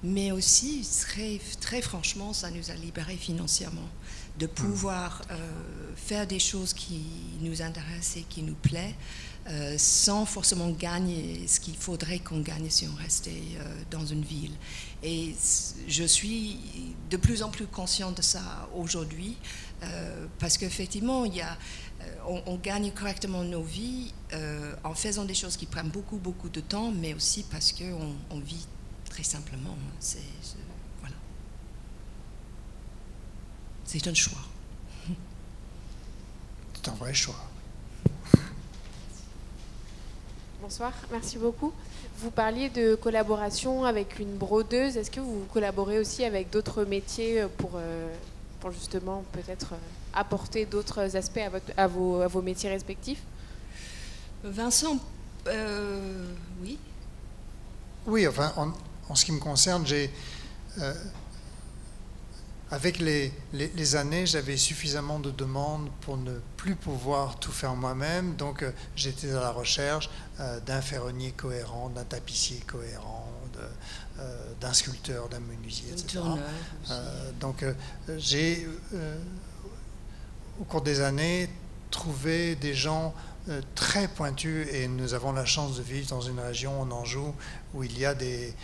Mais aussi, très, très franchement, ça nous a libérés financièrement de pouvoir faire des choses qui nous intéressent et qui nous plaisent, sans forcément gagner ce qu'il faudrait qu'on gagne si on restait dans une ville. Et je suis de plus en plus consciente de ça aujourd'hui, parce qu'effectivement, on gagne correctement nos vies en faisant des choses qui prennent beaucoup, beaucoup de temps, mais aussi parce qu'on vit très simplement. Voilà. C'est un choix. C'est un vrai choix. Bonsoir, merci beaucoup. Vous parliez de collaboration avec une brodeuse. Est-ce que vous collaborez aussi avec d'autres métiers pour justement peut-être apporter d'autres aspects à vos métiers respectifs? Vincent, oui. Oui, enfin, en ce qui me concerne, avec les années, j'avais suffisamment de demandes pour ne plus pouvoir tout faire moi-même. Donc, j'étais à la recherche d'un ferronnier cohérent, d'un tapissier cohérent, d'un sculpteur, d'un menuisier, etc. Donc, j'ai, au cours des années, trouvé des gens très pointus, et nous avons la chance de vivre dans une région, en Anjou, où il y a des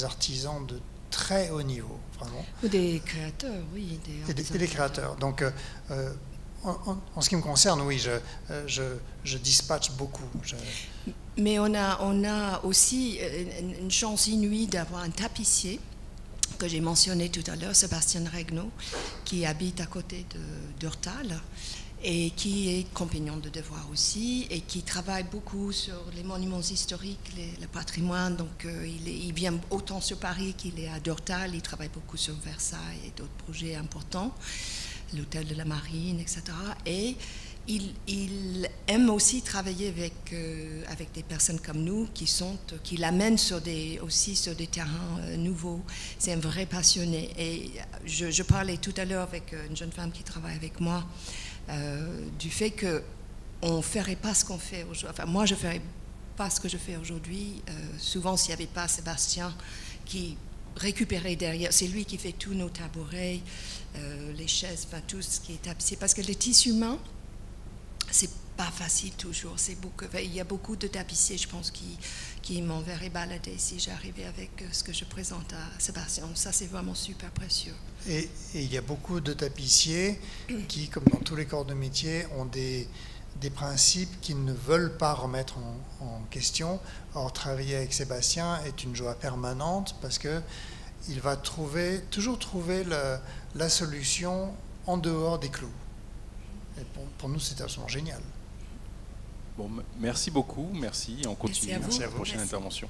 artisans de très haut niveau, vraiment. Ou des créateurs, oui. Des créateurs. Donc, en ce qui me concerne, oui, je dispatche beaucoup. Mais on a aussi une chance inouïe d'avoir un tapissier que j'ai mentionné tout à l'heure, Sébastien Regnault, qui habite à côté d'Urtal, et qui est compagnon de devoir aussi, et qui travaille beaucoup sur les monuments historiques, le patrimoine. Donc il vient autant sur Paris qu'il est à Dortal. Il travaille beaucoup sur Versailles et d'autres projets importants, l'hôtel de la Marine, etc. Et il aime aussi travailler avec des personnes comme nous qui l'amènent aussi sur des terrains nouveaux. C'est un vrai passionné. Et je parlais tout à l'heure avec une jeune femme qui travaille avec moi, du fait qu'on ne ferait pas ce qu'on fait aujourd'hui. Enfin, moi, je ne ferais pas ce que je fais aujourd'hui. Souvent, s'il n'y avait pas Sébastien qui récupérait derrière, c'est lui qui fait tous nos tabourets, les chaises, enfin, tout ce qui est tapissé. Parce que le tissu humain, c'est pas facile toujours. Il y a beaucoup de tapissiers, je pense, qui m'enverraient balader si j'arrivais avec ce que je présente à Sébastien. Ça, c'est vraiment super précieux. Et il y a beaucoup de tapissiers qui, comme dans tous les corps de métier, ont des principes qu'ils ne veulent pas remettre en question. Or, travailler avec Sébastien est une joie permanente parce qu'il va toujours trouver la solution en dehors des clous. Et pour nous, c'est absolument génial. Bon, merci beaucoup, merci. On continue. Merci à vous. Prochaine intervention.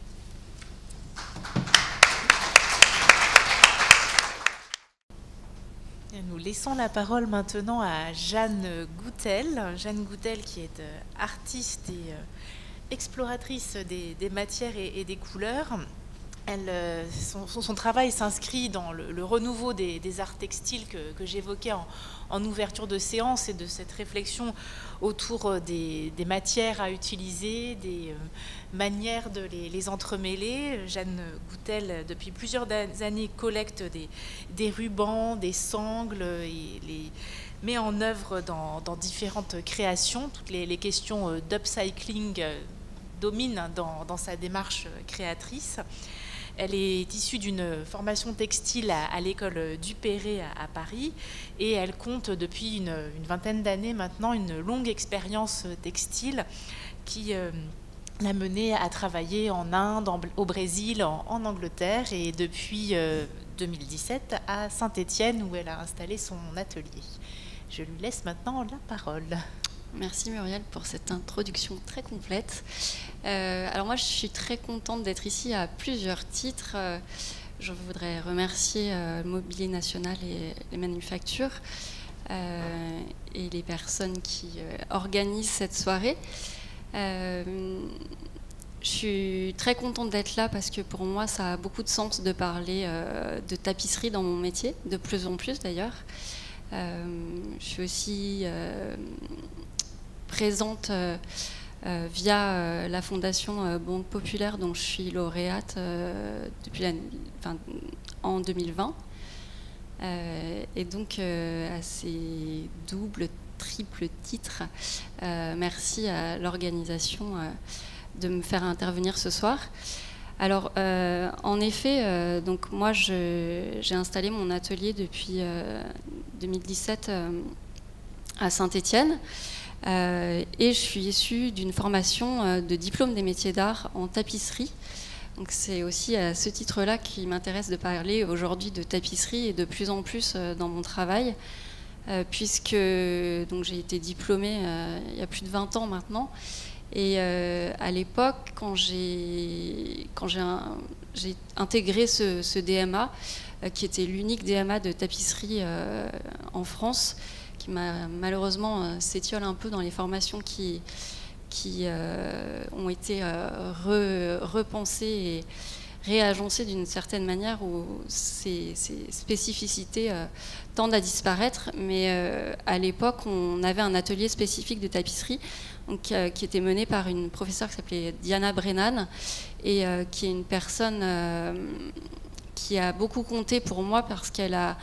Nous laissons la parole maintenant à Jeanne Goutel. Jeanne Goutel qui est artiste et exploratrice des matières et des couleurs. Son travail s'inscrit dans le renouveau des arts textiles que j'évoquais en ouverture de séance, et de cette réflexion autour des matières à utiliser, des manières de les entremêler. Jeanne Goutel, depuis plusieurs années, collecte des rubans, des sangles, et les met en œuvre dans différentes créations. Toutes les questions d'upcycling dominent dans sa démarche créatrice. Elle est issue d'une formation textile à l'école Duperré à Paris, et elle compte depuis une vingtaine d'années maintenant une longue expérience textile qui l'a menée à travailler en Inde, au Brésil, en Angleterre, et depuis 2017 à Saint-Étienne où elle a installé son atelier. Je lui laisse maintenant la parole. Merci Muriel pour cette introduction très complète. Alors moi je suis très contente d'être ici à plusieurs titres. Je voudrais remercier le Mobilier National et les manufactures et les personnes qui organisent cette soirée. Je suis très contente d'être là parce que pour moi ça a beaucoup de sens de parler de tapisserie dans mon métier, de plus en plus d'ailleurs. Je suis aussi présente via la Fondation Banque Populaire, dont je suis lauréate depuis en 2020. Et donc à ces doubles, triples titres, merci à l'organisation de me faire intervenir ce soir. Alors, en effet, donc moi, j'ai installé mon atelier depuis 2017 à Saint-Étienne, et je suis issue d'une formation de diplôme des métiers d'art en tapisserie. Donc, c'est aussi à ce titre-là qu'il m'intéresse de parler aujourd'hui de tapisserie, et de plus en plus dans mon travail, puisque donc j'ai été diplômée il y a plus de 20 ans maintenant. Et à l'époque, quand j'ai intégré ce DMA, qui était l'unique DMA de tapisserie en France, qui m'a malheureusement s'étiole un peu dans les formations qui ont été repensées et réagencées d'une certaine manière, où ces spécificités tendent à disparaître. Mais à l'époque, on avait un atelier spécifique de tapisserie, donc, qui était mené par une professeure qui s'appelait Diana Brennan, et qui est une personne qui a beaucoup compté pour moi, parce qu'elle a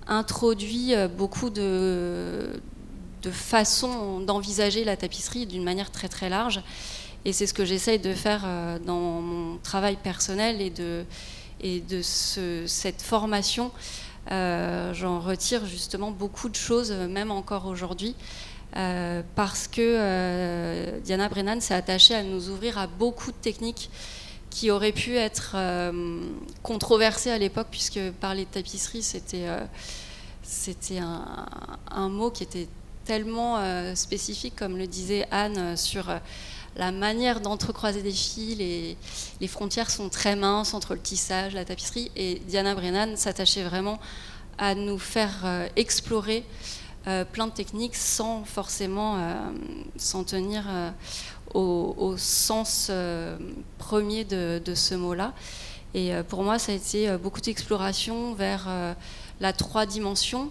introduit beaucoup de façons d'envisager la tapisserie d'une manière très très large. Et c'est ce que j'essaye de faire dans mon travail personnel, et de cette formation. J'en retire justement beaucoup de choses, même encore aujourd'hui. Parce que Diana Brennan s'est attachée à nous ouvrir à beaucoup de techniques qui auraient pu être controversées à l'époque, puisque parler de tapisserie, c'était un mot qui était tellement spécifique, comme le disait Anne, sur la manière d'entrecroiser des fils, et les frontières sont très minces entre le tissage, la tapisserie, et Diana Brennan s'attachait vraiment à nous faire explorer plein de techniques sans forcément s'en tenir au sens premier de ce mot-là. Et pour moi, ça a été beaucoup d'exploration vers la 3 dimensions,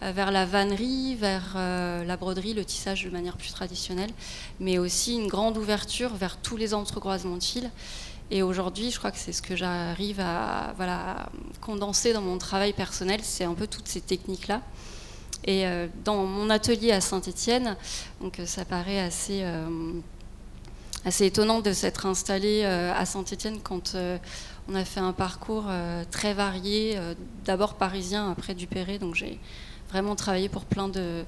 vers la vannerie, vers la broderie, le tissage de manière plus traditionnelle, mais aussi une grande ouverture vers tous les entrecroisements de fils. Et aujourd'hui, je crois que c'est ce que j'arrive à condenser dans mon travail personnel, c'est un peu toutes ces techniques-là. Et dans mon atelier à Saint-Étienne, donc ça paraît assez étonnant de s'être installé à Saint-Étienne quand on a fait un parcours très varié, d'abord parisien, après Duperré, donc j'ai vraiment travaillé pour plein de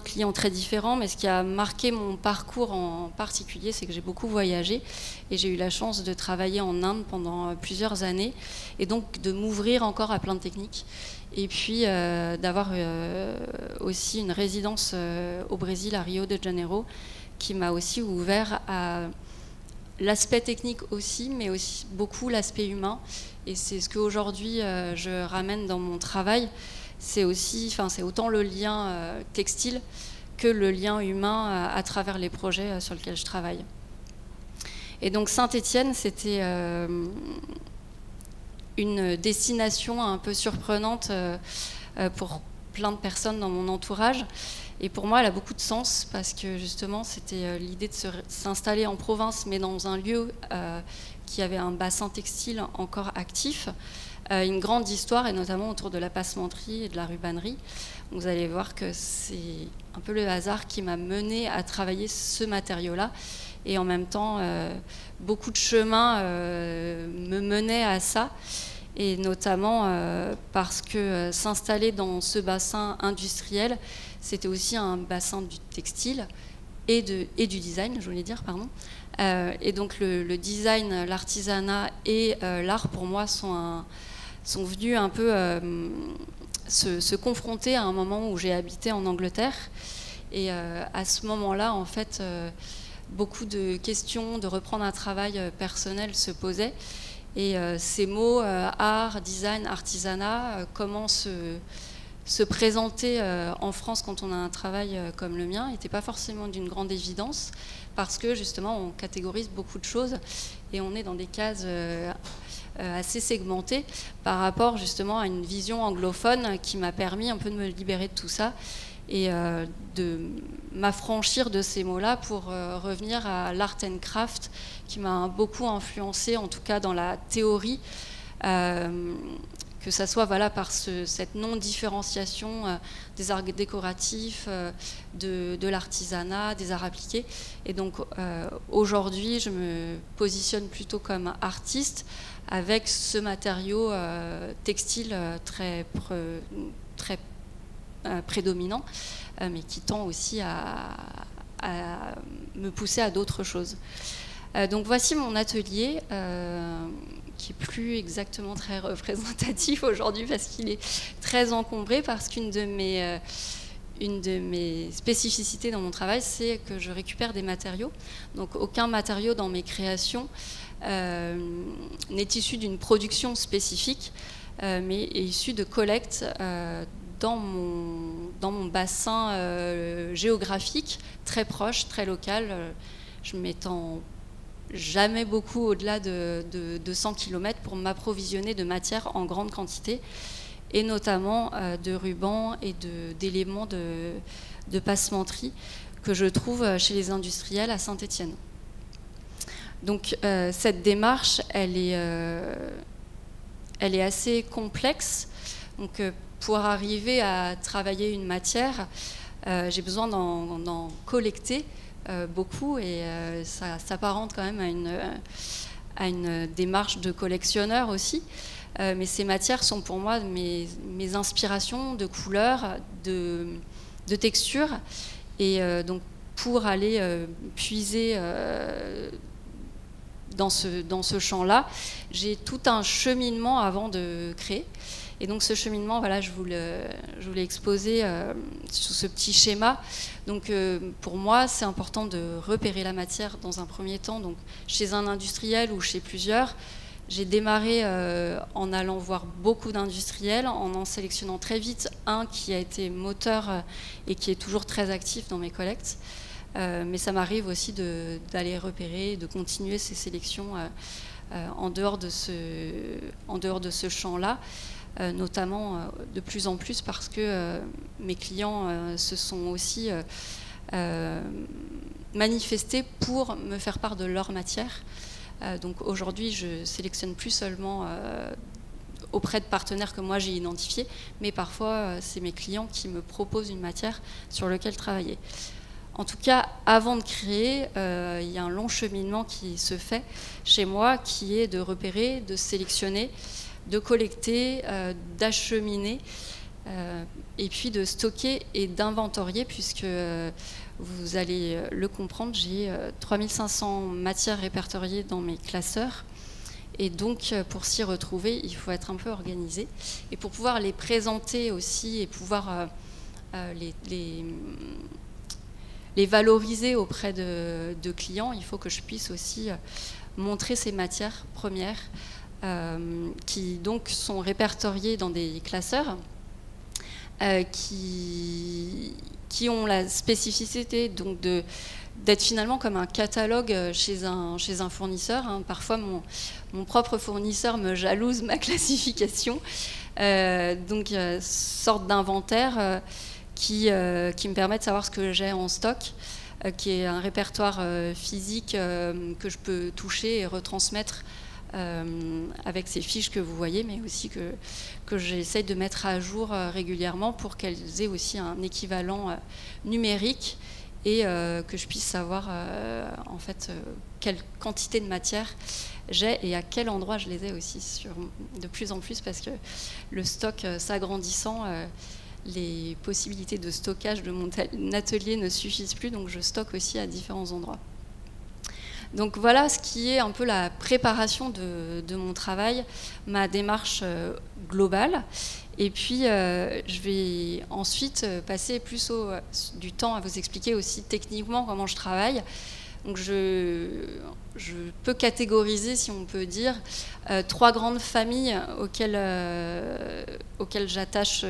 clients très différents. Mais ce qui a marqué mon parcours en particulier, c'est que j'ai beaucoup voyagé, et j'ai eu la chance de travailler en Inde pendant plusieurs années, et donc de m'ouvrir encore à plein de techniques. Et puis d'avoir aussi une résidence au Brésil, à Rio de Janeiro, qui m'a aussi ouvert à l'aspect technique aussi, mais aussi beaucoup l'aspect humain. Et c'est ce qu'aujourd'hui je ramène dans mon travail. C'est autant le lien textile que le lien humain à travers les projets sur lesquels je travaille. Et donc Saint-Étienne, c'était une destination un peu surprenante pour plein de personnes dans mon entourage. Et pour moi, elle a beaucoup de sens parce que justement, c'était l'idée de s'installer en province, mais dans un lieu qui avait un bassin textile encore actif, une grande histoire, et notamment autour de la passementerie et de la rubannerie. Vous allez voir que c'est un peu le hasard qui m'a menée à travailler ce matériau-là. Et en même temps, beaucoup de chemins me menaient à ça. Et notamment parce que s'installer dans ce bassin industriel, c'était aussi un bassin du textile et du design, je voulais dire, pardon. Et donc le design, l'artisanat et l'art, pour moi, sont venus un peu se confronter à un moment où j'ai habité en Angleterre. Et à ce moment-là, en fait, beaucoup de questions de reprendre un travail personnel se posaient. Et ces mots, art, design, artisanat, comment se présenter en France quand on a un travail comme le mien n'était pas forcément d'une grande évidence, parce que justement on catégorise beaucoup de choses et on est dans des cases assez segmentées par rapport justement à une vision anglophone qui m'a permis un peu de me libérer de tout ça et de m'affranchir de ces mots-là pour revenir à l'art and craft qui m'a beaucoup influencé, en tout cas dans la théorie, que ça soit par cette non-différenciation des arts décoratifs, de l'artisanat, des arts appliqués. Et donc aujourd'hui, je me positionne plutôt comme artiste avec ce matériau textile très prédominant, mais qui tend aussi à me pousser à d'autres choses. Donc voici mon atelier, qui est plus exactement très représentatif aujourd'hui parce qu'il est très encombré, parce qu'une de mes spécificités dans mon travail, c'est que je récupère des matériaux. Donc aucun matériau dans mes créations n'est issu d'une production spécifique, mais est issu de collectes dans mon bassin géographique, très proche, très local. Je m'étends jamais beaucoup au-delà de 100 km pour m'approvisionner de matière en grande quantité, et notamment de rubans et d'éléments de passementerie que je trouve chez les industriels à Saint-Étienne. Donc cette démarche, elle est assez complexe. Donc pour arriver à travailler une matière, j'ai besoin d'en collecter beaucoup, et ça s'apparente quand même à une démarche de collectionneur aussi. Mais ces matières sont pour moi mes inspirations de couleurs, de textures. Et donc pour aller puiser dans ce champ-là, j'ai tout un cheminement avant de créer. Et donc ce cheminement, voilà, je voulais exposer sous ce petit schéma. Donc pour moi, c'est important de repérer la matière dans un premier temps, donc chez un industriel ou chez plusieurs. J'ai démarré en allant voir beaucoup d'industriels, en sélectionnant très vite un qui a été moteur et qui est toujours très actif dans mes collectes. Mais ça m'arrive aussi d'aller repérer, de continuer ces sélections en dehors de ce champ-là. Notamment de plus en plus parce que mes clients se sont aussi manifestés pour me faire part de leur matière. Donc aujourd'hui, je sélectionne plus seulement auprès de partenaires que moi j'ai identifiés, mais parfois c'est mes clients qui me proposent une matière sur laquelle travailler. En tout cas, avant de créer, il y a un long cheminement qui se fait chez moi, qui est de repérer, de sélectionner, de collecter, d'acheminer, et puis de stocker et d'inventorier, puisque vous allez le comprendre, j'ai 3500 matières répertoriées dans mes classeurs, et donc pour s'y retrouver, il faut être un peu organisé. Et pour pouvoir les présenter aussi et pouvoir les valoriser auprès de clients, il faut que je puisse aussi montrer ces matières premières qui donc sont répertoriées dans des classeurs qui ont la spécificité donc d'être finalement comme un catalogue chez un fournisseur. Hein. Parfois, mon propre fournisseur me jalouse ma classification. Donc, sorte d'inventaire qui me permet de savoir ce que j'ai en stock, qui est un répertoire physique que je peux toucher et retransmettre avec ces fiches que vous voyez, mais aussi que j'essaye de mettre à jour régulièrement pour qu'elles aient aussi un équivalent numérique et que je puisse savoir en fait quelle quantité de matière j'ai et à quel endroit je les ai aussi de plus en plus, parce que le stock s'agrandissant, les possibilités de stockage de mon atelier ne suffisent plus, donc je stocke aussi à différents endroits. Donc voilà ce qui est un peu la préparation de mon travail, ma démarche globale. Et puis je vais ensuite passer plus du temps à vous expliquer aussi techniquement comment je travaille. Donc je peux catégoriser, si on peut dire, 3 grandes familles auxquelles j'attache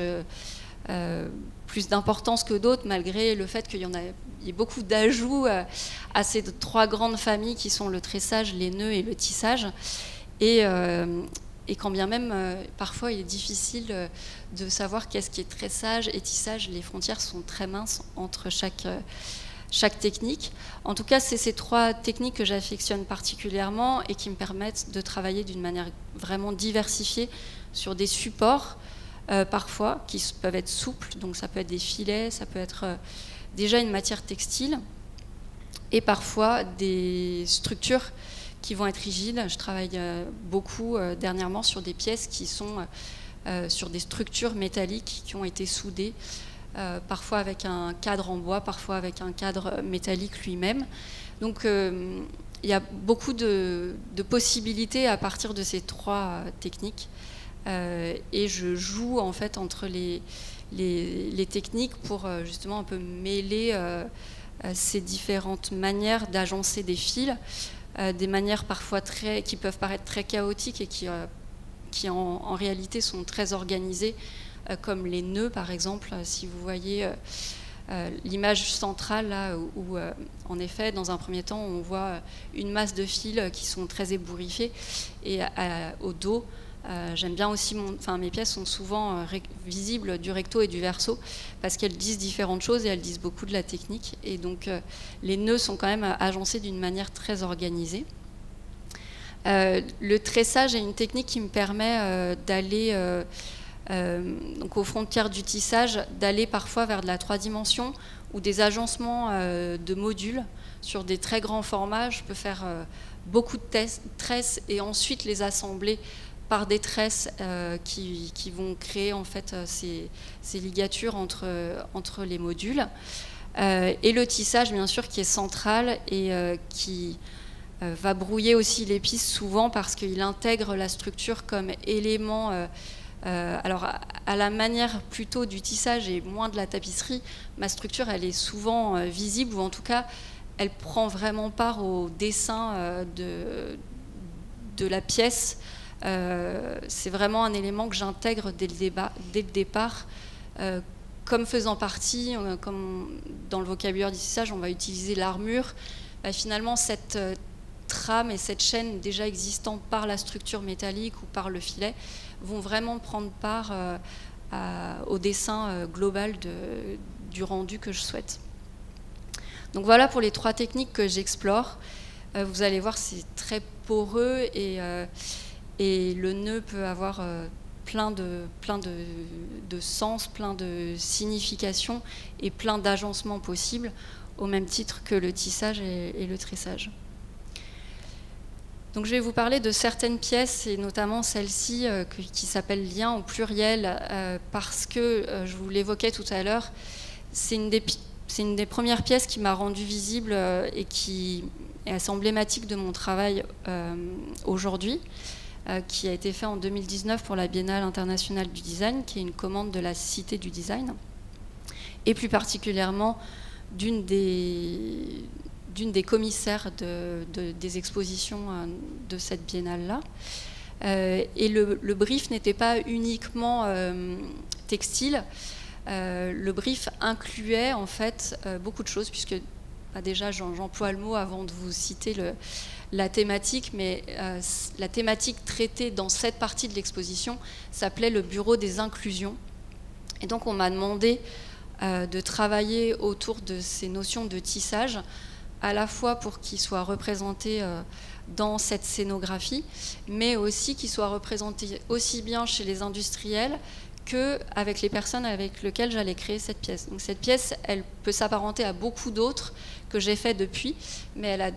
plus d'importance que d'autres, malgré le fait qu'il y ait beaucoup d'ajouts à ces 3 grandes familles qui sont le tressage, les nœuds et le tissage. Et quand bien même, parfois, il est difficile de savoir qu'est-ce qui est tressage et tissage. Les frontières sont très minces entre chaque technique. En tout cas, c'est ces 3 techniques que j'affectionne particulièrement et qui me permettent de travailler d'une manière vraiment diversifiée sur des supports, parfois, qui peuvent être souples. Donc ça peut être des filets, ça peut être déjà une matière textile, et parfois des structures qui vont être rigides. Je travaille beaucoup dernièrement sur des pièces qui sont sur des structures métalliques qui ont été soudées, parfois avec un cadre en bois, parfois avec un cadre métallique lui-même. Donc il y a beaucoup de possibilités à partir de ces 3 techniques, et je joue en fait entre les techniques pour justement un peu mêler ces différentes manières d'agencer des fils, des manières parfois qui peuvent paraître très chaotiques et qui en réalité sont très organisées, comme les nœuds par exemple. Si vous voyez l'image centrale là où en effet dans un premier temps on voit une masse de fils qui sont très ébouriffés, et au dos j'aime bien aussi, mes pièces sont souvent visibles du recto et du verso parce qu'elles disent différentes choses et elles disent beaucoup de la technique, et donc les nœuds sont quand même agencés d'une manière très organisée. Le tressage est une technique qui me permet d'aller donc aux frontières du tissage, d'aller parfois vers de la 3 dimensions ou des agencements de modules sur des très grands formats. Je peux faire beaucoup de tresses et ensuite les assembler par des tresses qui vont créer en fait ces ligatures entre les modules. Et le tissage, bien sûr, qui est central et qui va brouiller aussi les pistes souvent parce qu'il intègre la structure comme élément, alors à la manière plutôt du tissage et moins de la tapisserie. Ma structure, elle est souvent visible, ou en tout cas, elle prend vraiment part au dessin de la pièce. C'est vraiment un élément que j'intègre dès le départ, comme faisant partie, comme dans le vocabulaire du tissage, on va utiliser l'armure. Finalement, cette trame et cette chaîne déjà existant par la structure métallique ou par le filet vont vraiment prendre part au dessin global du rendu que je souhaite. Donc voilà pour les 3 techniques que j'explore. Vous allez voir, c'est très poreux et le nœud peut avoir plein de sens, plein de significations et plein d'agencements possibles, au même titre que le tissage et le tressage. Donc je vais vous parler de certaines pièces, et notamment celle-ci qui s'appelle Lien au pluriel, parce que, je vous l'évoquais tout à l'heure, c'est une des premières pièces qui m'a rendue visible et qui est assez emblématique de mon travail aujourd'hui, qui a été fait en 2019 pour la Biennale internationale du design, qui est une commande de la Cité du design, et plus particulièrement d'une des commissaires des expositions de cette biennale-là. Et le brief n'était pas uniquement textile. Le brief incluait en fait beaucoup de choses, puisque déjà j'emploie le mot avant de vous citer la thématique, mais la thématique traitée dans cette partie de l'exposition s'appelait le bureau des inclusions. Et donc on m'a demandé de travailler autour de ces notions de tissage, à la fois pour qu'ils soient représentés dans cette scénographie, mais aussi qu'ils soient représentés aussi bien chez les industriels qu'avec les personnes avec lesquelles j'allais créer cette pièce. Donc cette pièce, elle peut s'apparenter à beaucoup d'autres que j'ai fait depuis, mais elle a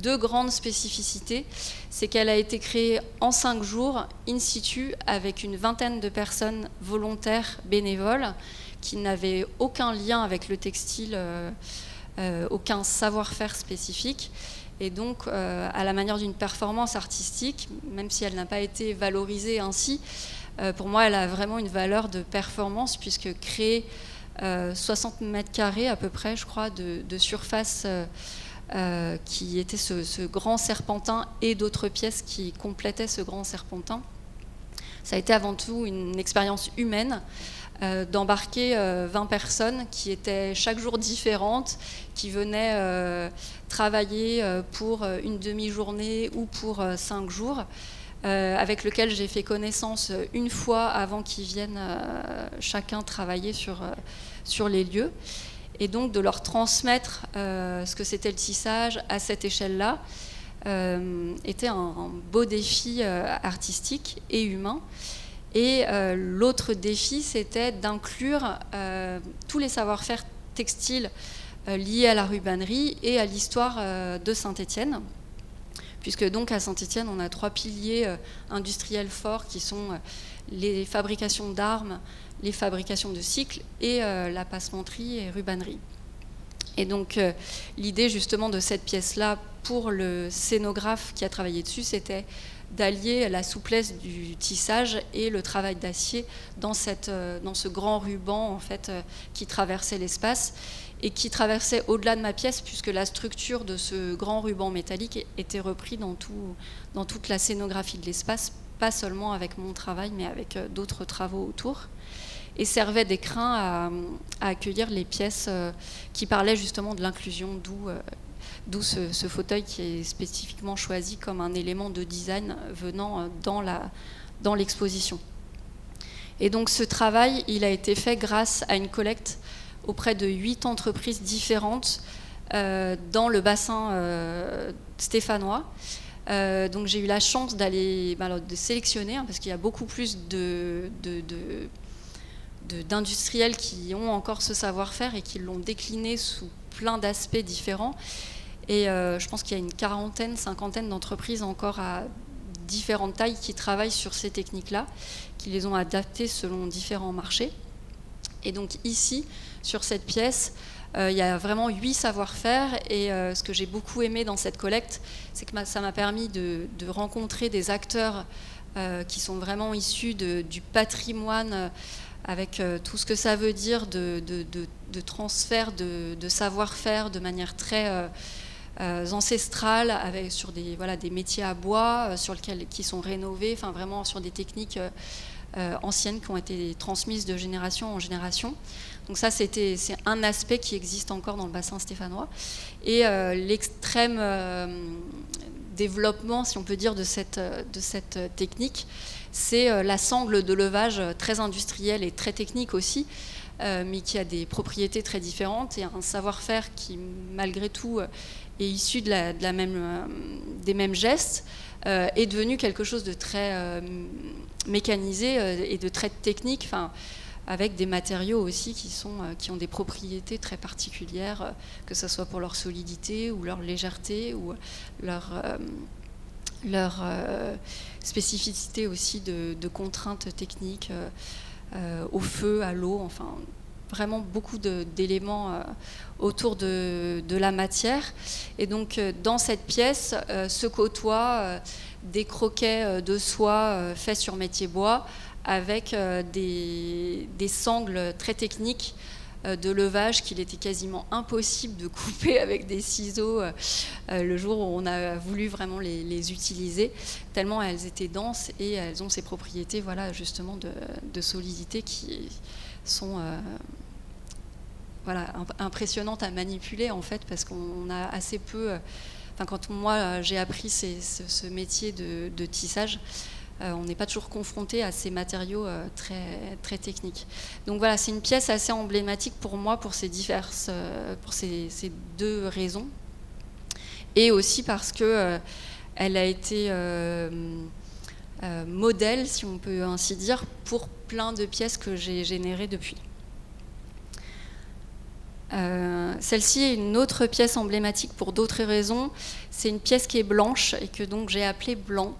deux grandes spécificités. C'est qu'elle a été créée en 5 jours, in situ, avec une vingtaine de personnes volontaires, bénévoles, qui n'avaient aucun lien avec le textile, aucun savoir-faire spécifique. Et donc, à la manière d'une performance artistique, même si elle n'a pas été valorisée ainsi, pour moi, elle a vraiment une valeur de performance, puisque créer 60 mètres carrés à peu près, je crois, de surface qui était ce grand serpentin et d'autres pièces qui complétaient ce grand serpentin, ça a été avant tout une expérience humaine, d'embarquer 20 personnes qui étaient chaque jour différentes, qui venaient travailler pour une demi-journée ou pour 5 jours, avec lequel j'ai fait connaissance une fois avant qu'ils viennent chacun travailler sur les lieux. Et donc de leur transmettre ce que c'était le tissage à cette échelle-là était un beau défi artistique et humain. Et l'autre défi, c'était d'inclure tous les savoir-faire textiles liés à la rubannerie et à l'histoire de Saint-Étienne. Puisque donc à Saint-Étienne, on a 3 piliers industriels forts qui sont les fabrications d'armes, les fabrications de cycles et la passementerie et rubannerie. Et donc l'idée justement de cette pièce-là pour le scénographe qui a travaillé dessus, c'était d'allier la souplesse du tissage et le travail d'acier dans ce grand ruban en fait, qui traversait l'espace et qui traversait au-delà de ma pièce, puisque la structure de ce grand ruban métallique était reprise dans toute la scénographie de l'espace, pas seulement avec mon travail, mais avec d'autres travaux autour, et servait d'écrin à accueillir les pièces qui parlaient justement de l'inclusion, d'où ce fauteuil qui est spécifiquement choisi comme un élément de design venant dans l'exposition. Et donc ce travail, il a été fait grâce à une collecte auprès de 8 entreprises différentes dans le bassin stéphanois. Donc j'ai eu la chance de sélectionner, parce qu'il y a beaucoup plus d'industriels qui ont encore ce savoir-faire et qui l'ont décliné sous plein d'aspects différents. Et je pense qu'il y a une quarantaine, cinquantaine d'entreprises encore à différentes tailles qui travaillent sur ces techniques-là, qui les ont adaptées selon différents marchés. Et donc ici, sur cette pièce, il y a vraiment 8 savoir-faire. Et ce que j'ai beaucoup aimé dans cette collecte, c'est que ça m'a permis de rencontrer des acteurs qui sont vraiment issus du patrimoine, avec tout ce que ça veut dire de transfert de savoir-faire de manière très ancestrale, sur des métiers à bois qui sont rénovés, enfin vraiment sur des techniques anciennes qui ont été transmises de génération en génération. Donc ça, c'est un aspect qui existe encore dans le bassin stéphanois. Et l'extrême développement, si on peut dire, de cette technique, c'est la sangle de levage très industrielle et très technique aussi, mais qui a des propriétés très différentes et un savoir-faire qui, malgré tout, est issu des mêmes gestes, est devenu quelque chose de très mécanisé et de très technique, avec des matériaux aussi qui ont des propriétés très particulières, que ce soit pour leur solidité ou leur légèreté ou leur spécificité aussi de contraintes techniques au feu, à l'eau, enfin vraiment beaucoup d'éléments autour de la matière. Et donc dans cette pièce se côtoient des croquets de soie faits sur métier bois avec des sangles très techniques de levage qu'il était quasiment impossible de couper avec des ciseaux le jour où on a voulu vraiment les utiliser, tellement elles étaient denses et elles ont ces propriétés voilà, justement de solidité qui sont voilà, impressionnantes à manipuler en fait, parce qu'on a assez peu... quand moi j'ai appris ce métier de tissage, on n'est pas toujours confronté à ces matériaux très, très techniques. Donc voilà, c'est une pièce assez emblématique pour moi pour ces deux raisons. Et aussi parce que elle a été modèle, si on peut ainsi dire, pour plein de pièces que j'ai générées depuis. Celle-ci est une autre pièce emblématique pour d'autres raisons. C'est une pièce qui est blanche et que donc j'ai appelée blanc.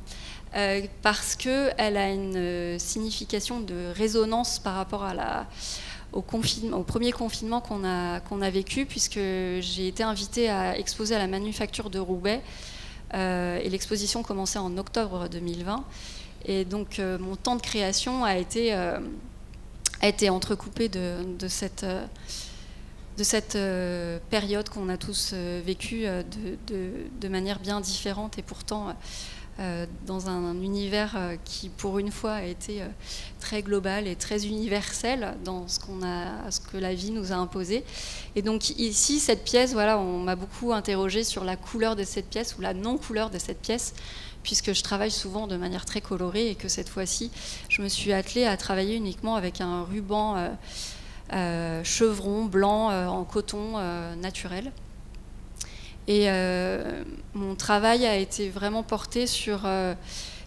Parce qu'elle a une signification de résonance par rapport au premier confinement qu'on a vécu, puisque j'ai été invitée à exposer à la Manufacture de Roubaix, et l'exposition commençait en octobre 2020. Et donc mon temps de création a été entrecoupé de cette période qu'on a tous vécue de manière bien différente, et pourtant dans un univers qui, pour une fois, a été très global et très universel dans ce que la vie nous a imposé. Et donc ici, cette pièce, voilà, on m'a beaucoup interrogée sur la couleur de cette pièce ou la non-couleur de cette pièce, puisque je travaille souvent de manière très colorée et que cette fois-ci, je me suis attelée à travailler uniquement avec un ruban chevron blanc en coton naturel. Et mon travail a été vraiment porté sur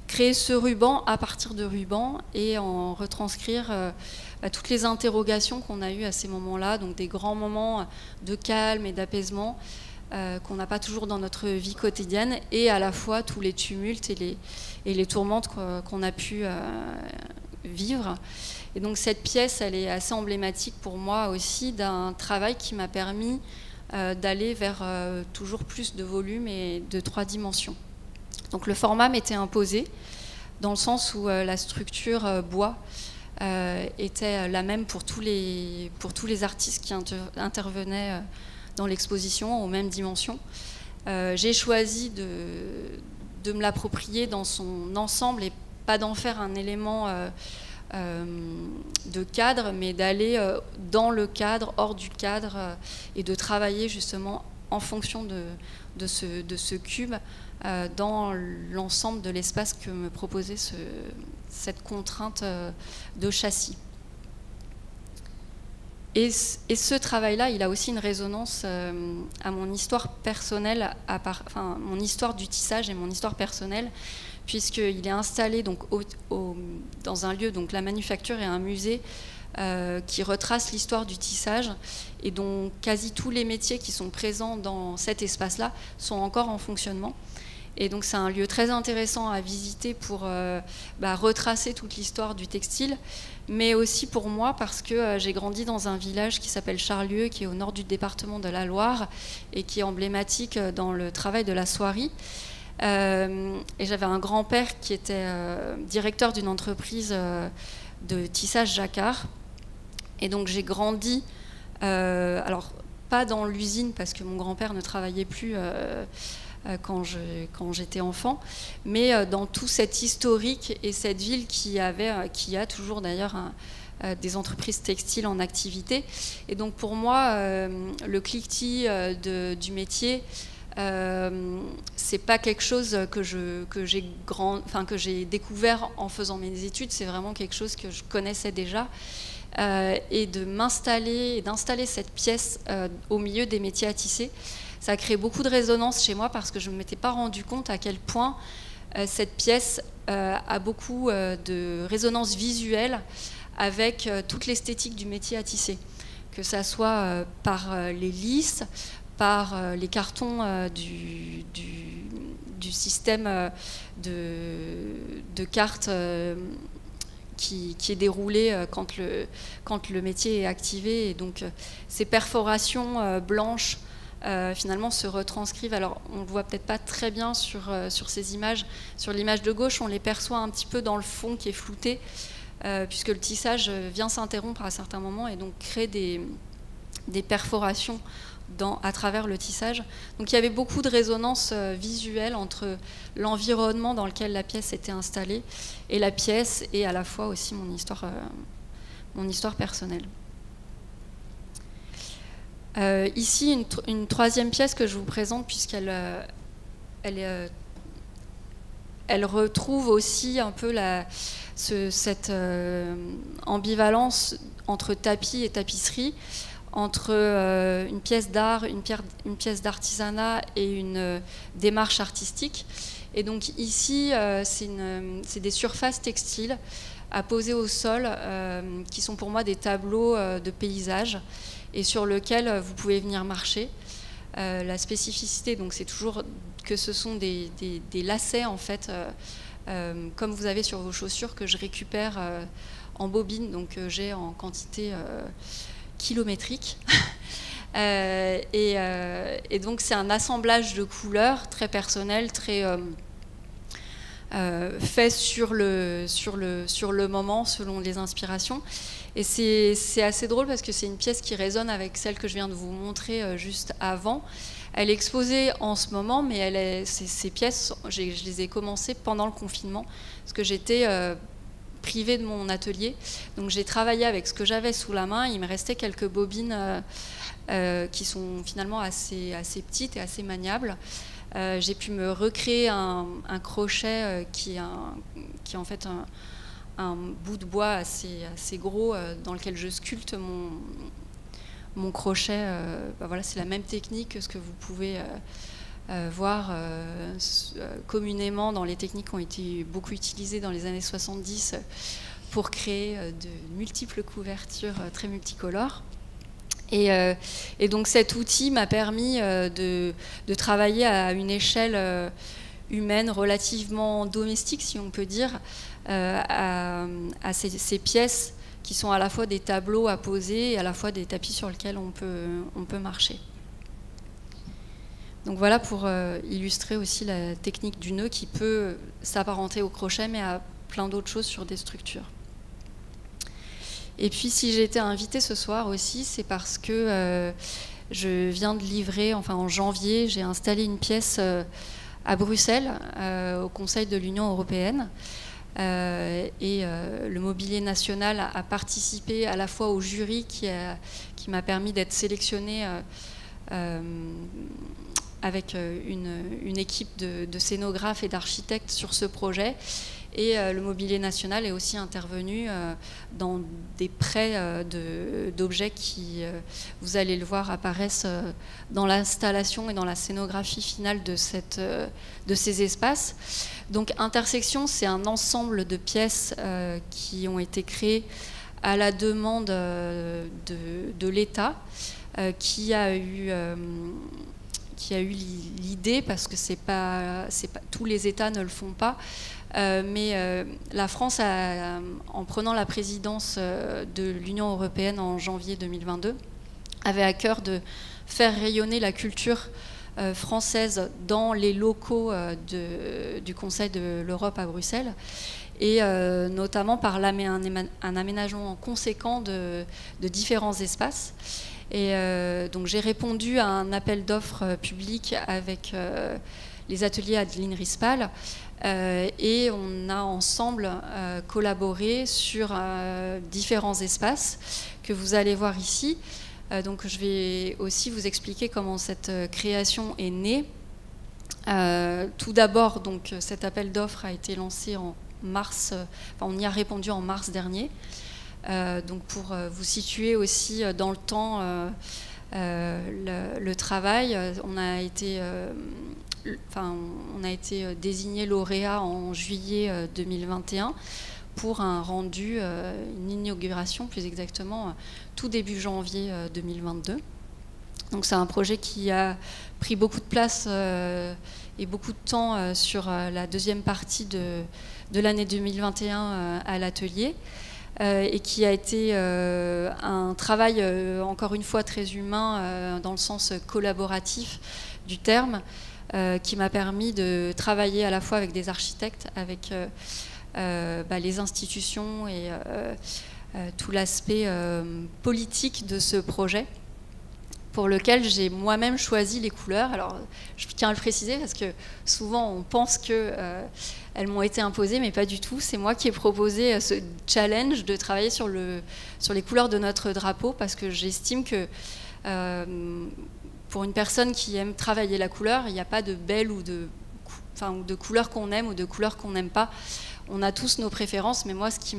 créer ce ruban à partir de rubans et en retranscrire toutes les interrogations qu'on a eues à ces moments-là, donc des grands moments de calme et d'apaisement qu'on n'a pas toujours dans notre vie quotidienne, et à la fois tous les tumultes et les tourmentes qu'on a pu vivre. Et donc cette pièce, elle est assez emblématique pour moi aussi d'un travail qui m'a permis d'aller vers toujours plus de volume et de 3 dimensions. Donc le format m'était imposé dans le sens où la structure bois était la même pour tous les artistes qui intervenaient dans l'exposition aux mêmes dimensions. J'ai choisi de me l'approprier dans son ensemble et pas d'en faire un élément de cadre, mais d'aller dans le cadre, hors du cadre, et de travailler justement en fonction de ce cube dans l'ensemble de l'espace que me proposait cette contrainte de châssis. Et ce travail-là, il a aussi une résonance à mon histoire personnelle, mon histoire du tissage et mon histoire personnelle, puisqu'il est installé donc, dans un lieu, donc la Manufacture est un musée qui retrace l'histoire du tissage, et dont quasi tous les métiers qui sont présents dans cet espace-là sont encore en fonctionnement. Et donc c'est un lieu très intéressant à visiter pour retracer toute l'histoire du textile, mais aussi pour moi parce que j'ai grandi dans un village qui s'appelle Charlieu, qui est au nord du département de la Loire, et qui est emblématique dans le travail de la soierie. Et j'avais un grand-père qui était directeur d'une entreprise de tissage jacquard, et donc j'ai grandi, alors pas dans l'usine parce que mon grand-père ne travaillait plus quand j'étais enfant, mais dans tout cet historique et cette ville qui a toujours d'ailleurs des entreprises textiles en activité. Et donc pour moi, le cliquetis du métier, c'est pas quelque chose que j'ai découvert en faisant mes études, c'est vraiment quelque chose que je connaissais déjà, et d'installer cette pièce au milieu des métiers à tisser, ça a créé beaucoup de résonance chez moi, parce que je ne m'étais pas rendu compte à quel point cette pièce a beaucoup de résonance visuelle avec toute l'esthétique du métier à tisser, que ça soit par les lisses, par les cartons du système de cartes qui est déroulé quand le métier est activé. Et donc ces perforations blanches finalement se retranscrivent. Alors on ne le voit peut-être pas très bien sur ces images. Sur l'image de gauche, on les perçoit un petit peu dans le fond qui est flouté, puisque le tissage vient s'interrompre à certains moments et donc crée des perforations à travers le tissage. Donc il y avait beaucoup de résonance visuelle entre l'environnement dans lequel la pièce était installée et la pièce, et à la fois aussi mon histoire personnelle. Ici, une troisième pièce que je vous présente, puisqu'elle elle retrouve aussi un peu cette ambivalence entre tapis et tapisserie, entre une pièce d'art, une pièce d'artisanat et une démarche artistique. Et donc ici, c'est des surfaces textiles à poser au sol, qui sont pour moi des tableaux de paysages, et sur lesquels vous pouvez venir marcher. La spécificité, donc, c'est toujours que ce sont des lacets, en fait, comme vous avez sur vos chaussures, que je récupère en bobine, donc j'ai en quantité kilométrique. Et donc c'est un assemblage de couleurs très personnel, très fait sur le moment, selon les inspirations. Et c'est assez drôle parce que c'est une pièce qui résonne avec celle que je viens de vous montrer juste avant. Elle est exposée en ce moment, mais ces pièces, je les ai commencées pendant le confinement, parce que j'étais privée de mon atelier. Donc j'ai travaillé avec ce que j'avais sous la main. Il me restait quelques bobines qui sont finalement assez petites et assez maniables. J'ai pu me recréer un crochet qui est en fait un bout de bois assez gros dans lequel je sculpte mon crochet. Voilà, c'est la même technique que ce que vous pouvez voir communément dans les techniques qui ont été beaucoup utilisées dans les années 70 pour créer de multiples couvertures très multicolores. Et donc cet outil m'a permis de travailler à une échelle humaine relativement domestique, si on peut dire, à ces pièces qui sont à la fois des tableaux à poser et à la fois des tapis sur lesquels on peut marcher. Donc voilà pour illustrer aussi la technique du nœud qui peut s'apparenter au crochet, mais à plein d'autres choses sur des structures. Et puis si j'ai été invitée ce soir aussi, c'est parce que je viens de livrer, enfin en janvier, j'ai installé une pièce à Bruxelles, au Conseil de l'Union européenne. Le Mobilier National a participé à la fois au jury qui m'a permis d'être sélectionnée avec une équipe de scénographes et d'architectes sur ce projet. Et le Mobilier National est aussi intervenu dans des prêts d'objets qui, vous allez le voir, apparaissent dans l'installation et dans la scénographie finale de ces espaces. Donc Intersection, c'est un ensemble de pièces qui ont été créées à la demande de l'État, qui a eu l'idée, parce que tous les États ne le font pas, mais la France, en prenant la présidence de l'Union européenne en janvier 2022, avait à cœur de faire rayonner la culture française dans les locaux du Conseil de l'Europe à Bruxelles, et notamment par un aménagement conséquent de différents espaces. Et donc j'ai répondu à un appel d'offres public avec les ateliers Adeline Rispal, et on a ensemble collaboré sur différents espaces que vous allez voir ici. Donc je vais aussi vous expliquer comment cette création est née. Tout d'abord, donc cet appel d'offres a été lancé en mars, on y a répondu en mars dernier. Donc pour vous situer aussi dans le temps le travail, on a été désigné lauréat en juillet 2021 pour un rendu, une inauguration plus exactement, tout début janvier 2022. Donc c'est un projet qui a pris beaucoup de place et beaucoup de temps sur la deuxième partie de l'année 2021 à l'atelier. Et qui a été un travail, encore une fois, très humain, dans le sens collaboratif du terme, qui m'a permis de travailler à la fois avec des architectes, avec les institutions et tout l'aspect politique de ce projet. pour lequel j'ai moi-même choisi les couleurs. Alors, je tiens à le préciser parce que souvent on pense qu'elles m'ont été imposées, mais pas du tout. C'est moi qui ai proposé ce challenge de travailler sur les couleurs de notre drapeau, parce que j'estime que pour une personne qui aime travailler la couleur, il n'y a pas de belle ou de couleurs qu'on aime ou de couleurs qu'on n'aime pas. On a tous nos préférences, mais moi, ce qui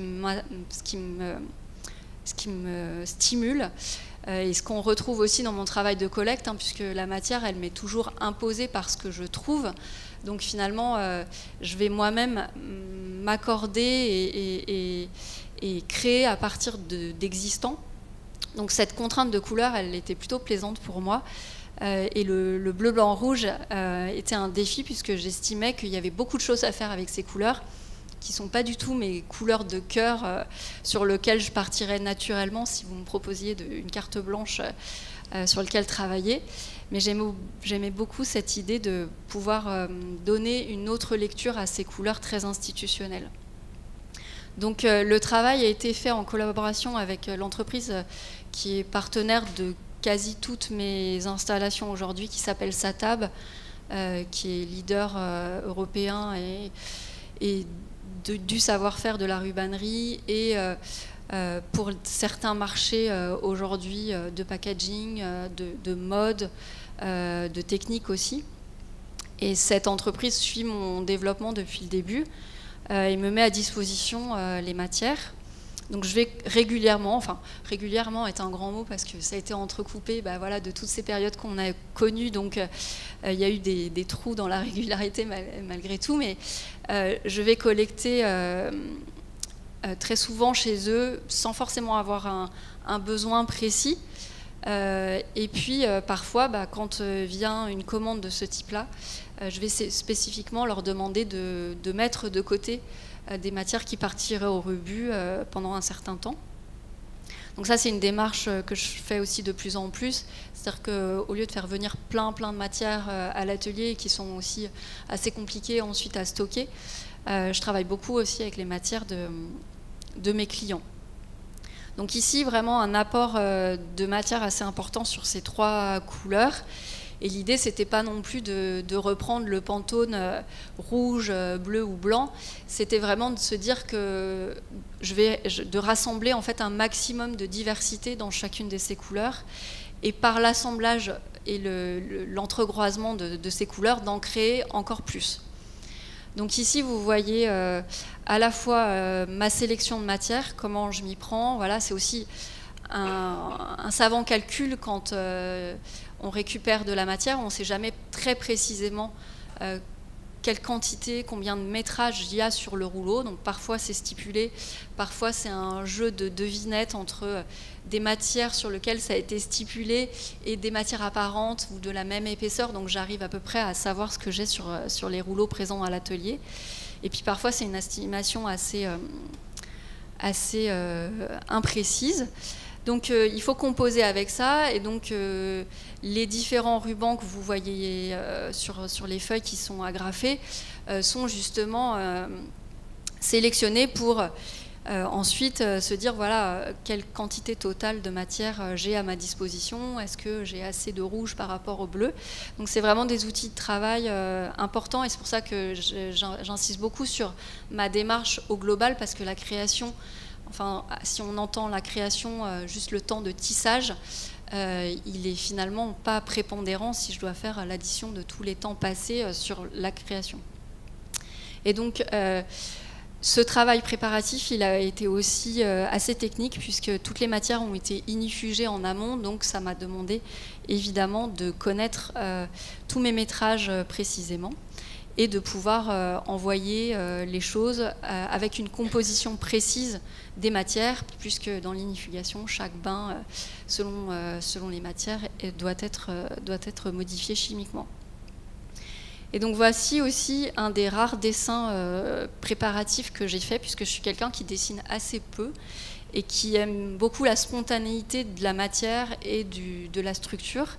me stimule, et ce qu'on retrouve aussi dans mon travail de collecte, puisque la matière, elle m'est toujours imposée par ce que je trouve. Donc finalement, je vais moi-même m'accorder et créer à partir d'existants. Donc cette contrainte de couleur, elle était plutôt plaisante pour moi. Et le bleu, blanc, rouge était un défi, puisque j'estimais qu'il y avait beaucoup de choses à faire avec ces couleurs, qui ne sont pas du tout mes couleurs de cœur sur lesquelles je partirais naturellement si vous me proposiez une carte blanche sur laquelle travailler. Mais j'aimais beaucoup cette idée de pouvoir donner une autre lecture à ces couleurs très institutionnelles. Donc le travail a été fait en collaboration avec l'entreprise qui est partenaire de quasi toutes mes installations aujourd'hui, qui s'appelle Satab, qui est leader européen et du savoir-faire de la rubannerie et pour certains marchés aujourd'hui de packaging, de mode, de technique aussi. Et cette entreprise suit mon développement depuis le début et me met à disposition les matières. Donc je vais régulièrement, enfin régulièrement est un grand mot parce que ça a été entrecoupé voilà, de toutes ces périodes qu'on a connues, donc il y a eu des trous dans la régularité malgré tout, mais je vais collecter très souvent chez eux sans forcément avoir un besoin précis. Et puis parfois, quand vient une commande de ce type-là, je vais spécifiquement leur demander de mettre de côté des matières qui partiraient au rebut pendant un certain temps. Donc ça, c'est une démarche que je fais aussi de plus en plus. C'est-à-dire qu'au lieu de faire venir plein de matières à l'atelier qui sont aussi assez compliquées ensuite à stocker, je travaille beaucoup aussi avec les matières de mes clients. Donc ici, vraiment un apport de matière assez important sur ces 3 couleurs. Et l'idée, c'était pas non plus de reprendre le Pantone rouge, bleu ou blanc. C'était vraiment de se dire que de rassembler en fait un maximum de diversité dans chacune de ces couleurs. Et par l'assemblage et l'entrecroisement de ces couleurs, d'en créer encore plus. Donc ici, vous voyez à la fois ma sélection de matières, comment je m'y prends. Voilà, c'est aussi un savant calcul quand on récupère de la matière. On ne sait jamais très précisément quelle quantité, combien de métrage il y a sur le rouleau. Donc parfois c'est stipulé, parfois c'est un jeu de devinettes entre des matières sur lesquelles ça a été stipulé et des matières apparentes ou de la même épaisseur. Donc j'arrive à peu près à savoir ce que j'ai sur les rouleaux présents à l'atelier. Et puis parfois c'est une estimation assez imprécise. Donc il faut composer avec ça, et donc les différents rubans que vous voyez sur les feuilles qui sont agrafées sont justement sélectionnés pour ensuite se dire voilà quelle quantité totale de matière j'ai à ma disposition, est-ce que j'ai assez de rouge par rapport au bleu. Donc c'est vraiment des outils de travail importants, et c'est pour ça que j'insiste beaucoup sur ma démarche au global, parce que la création, enfin, si on entend la création juste le temps de tissage, il est finalement pas prépondérant si je dois faire l'addition de tous les temps passés sur la création. Et donc, ce travail préparatif, il a été aussi assez technique, puisque toutes les matières ont été inifugées en amont, donc ça m'a demandé évidemment de connaître tous mes métrages précisément, et de pouvoir envoyer les choses avec une composition précise des matières, puisque dans l'inifugation, chaque bain, selon les matières, doit être modifié chimiquement. Et donc voici aussi un des rares dessins préparatifs que j'ai fait, puisque je suis quelqu'un qui dessine assez peu et qui aime beaucoup la spontanéité de la matière et de la structure.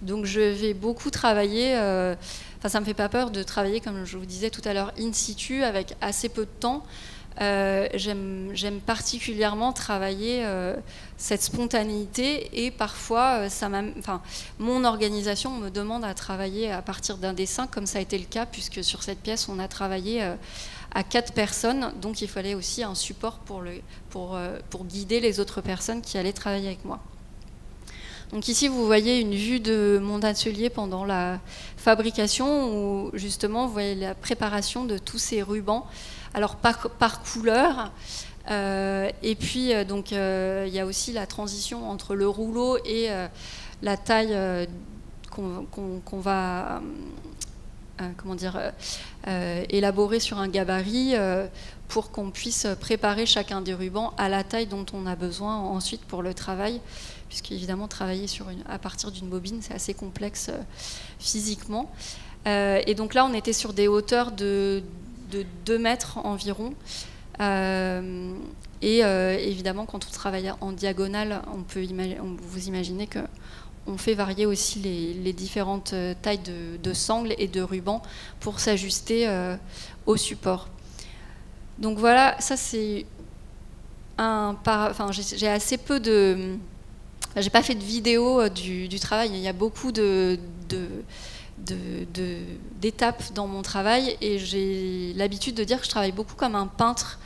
Donc je vais beaucoup travailler, ça ne me fait pas peur de travailler, comme je vous disais tout à l'heure, in situ, avec assez peu de temps. j'aime particulièrement travailler cette spontanéité et parfois mon organisation me demande à travailler à partir d'un dessin, comme ça a été le cas, puisque sur cette pièce on a travaillé à 4 personnes, donc il fallait aussi un support pour guider les autres personnes qui allaient travailler avec moi. Donc ici, vous voyez une vue de mon atelier pendant la fabrication, où justement, vous voyez la préparation de tous ces rubans, alors par couleur. Et puis, donc, il y a aussi la transition entre le rouleau et la taille qu'on va élaborer sur un gabarit pour qu'on puisse préparer chacun des rubans à la taille dont on a besoin ensuite pour le travail, puisqu'évidemment travailler à partir d'une bobine c'est assez complexe physiquement. Et donc là on était sur des hauteurs de 2 mètres environ. Évidemment quand on travaille en diagonale, vous imaginez que on fait varier aussi les différentes tailles de sangles et de rubans pour s'ajuster au support. Donc voilà, ça c'est j'ai assez peu de... J'ai pas fait de vidéo du travail, il y a beaucoup d'étapes dans mon travail et j'ai l'habitude de dire que je travaille beaucoup comme un peintre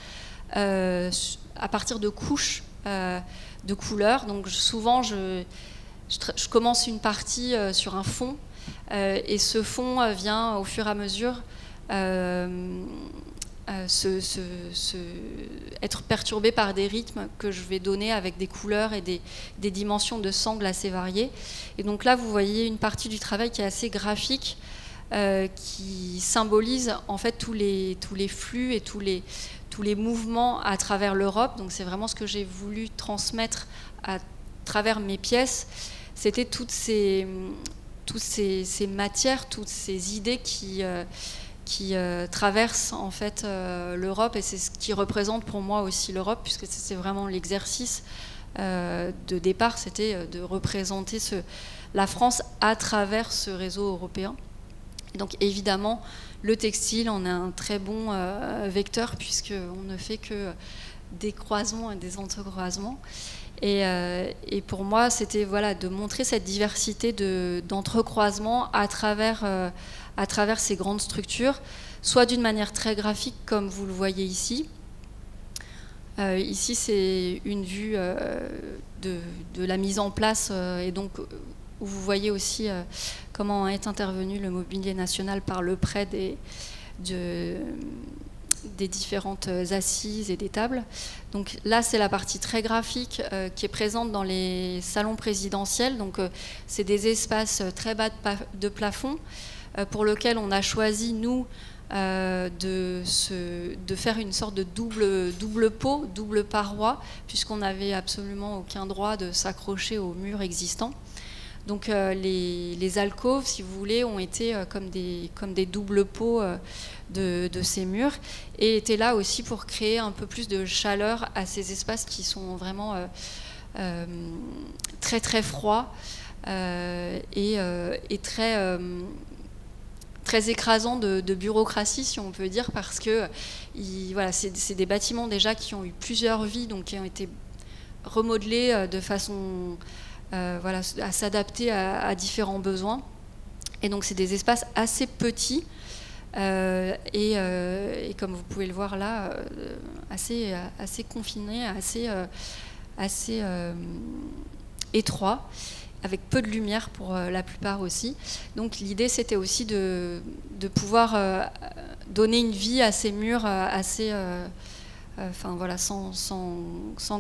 à partir de couches de couleurs. Donc souvent je commence une partie sur un fond et ce fond vient au fur et à mesure être perturbé par des rythmes que je vais donner avec des couleurs et des dimensions de sangles assez variées. Et donc là, vous voyez une partie du travail qui est assez graphique, qui symbolise en fait tous les flux et tous les mouvements à travers l'Europe. Donc c'est vraiment ce que j'ai voulu transmettre à travers mes pièces. C'était toutes ces matières, toutes ces idées qui traverse en fait l'Europe, et c'est ce qui représente pour moi aussi l'Europe, puisque c'est vraiment l'exercice de départ, c'était de représenter la France à travers ce réseau européen. Et donc évidemment, le textile en est un très bon vecteur, puisqu'on ne fait que des croisements et des entrecroisements. Et pour moi, c'était de montrer cette diversité d'entrecroisements à travers ces grandes structures, soit d'une manière très graphique, comme vous le voyez ici. Ici, c'est une vue de la mise en place, et donc où vous voyez aussi comment est intervenu le mobilier national par le prêt des différentes assises et des tables. Donc là, c'est la partie très graphique qui est présente dans les salons présidentiels. Donc c'est des espaces très bas de plafond pour lequel on a choisi, nous, de faire une sorte de double pot, double paroi, puisqu'on n'avait absolument aucun droit de s'accrocher aux murs existants. Donc les alcôves, si vous voulez, ont été comme des doubles pots de ces murs, et étaient là aussi pour créer un peu plus de chaleur à ces espaces qui sont vraiment très très froids et très écrasants de bureaucratie, si on peut dire, parce que c'est des bâtiments déjà qui ont eu plusieurs vies, donc qui ont été remodelés de façon à s'adapter à différents besoins. Et donc c'est des espaces assez petits et comme vous pouvez le voir là, assez confinés, assez étroits, avec peu de lumière pour la plupart aussi. Donc l'idée, c'était aussi de pouvoir donner une vie à ces murs sans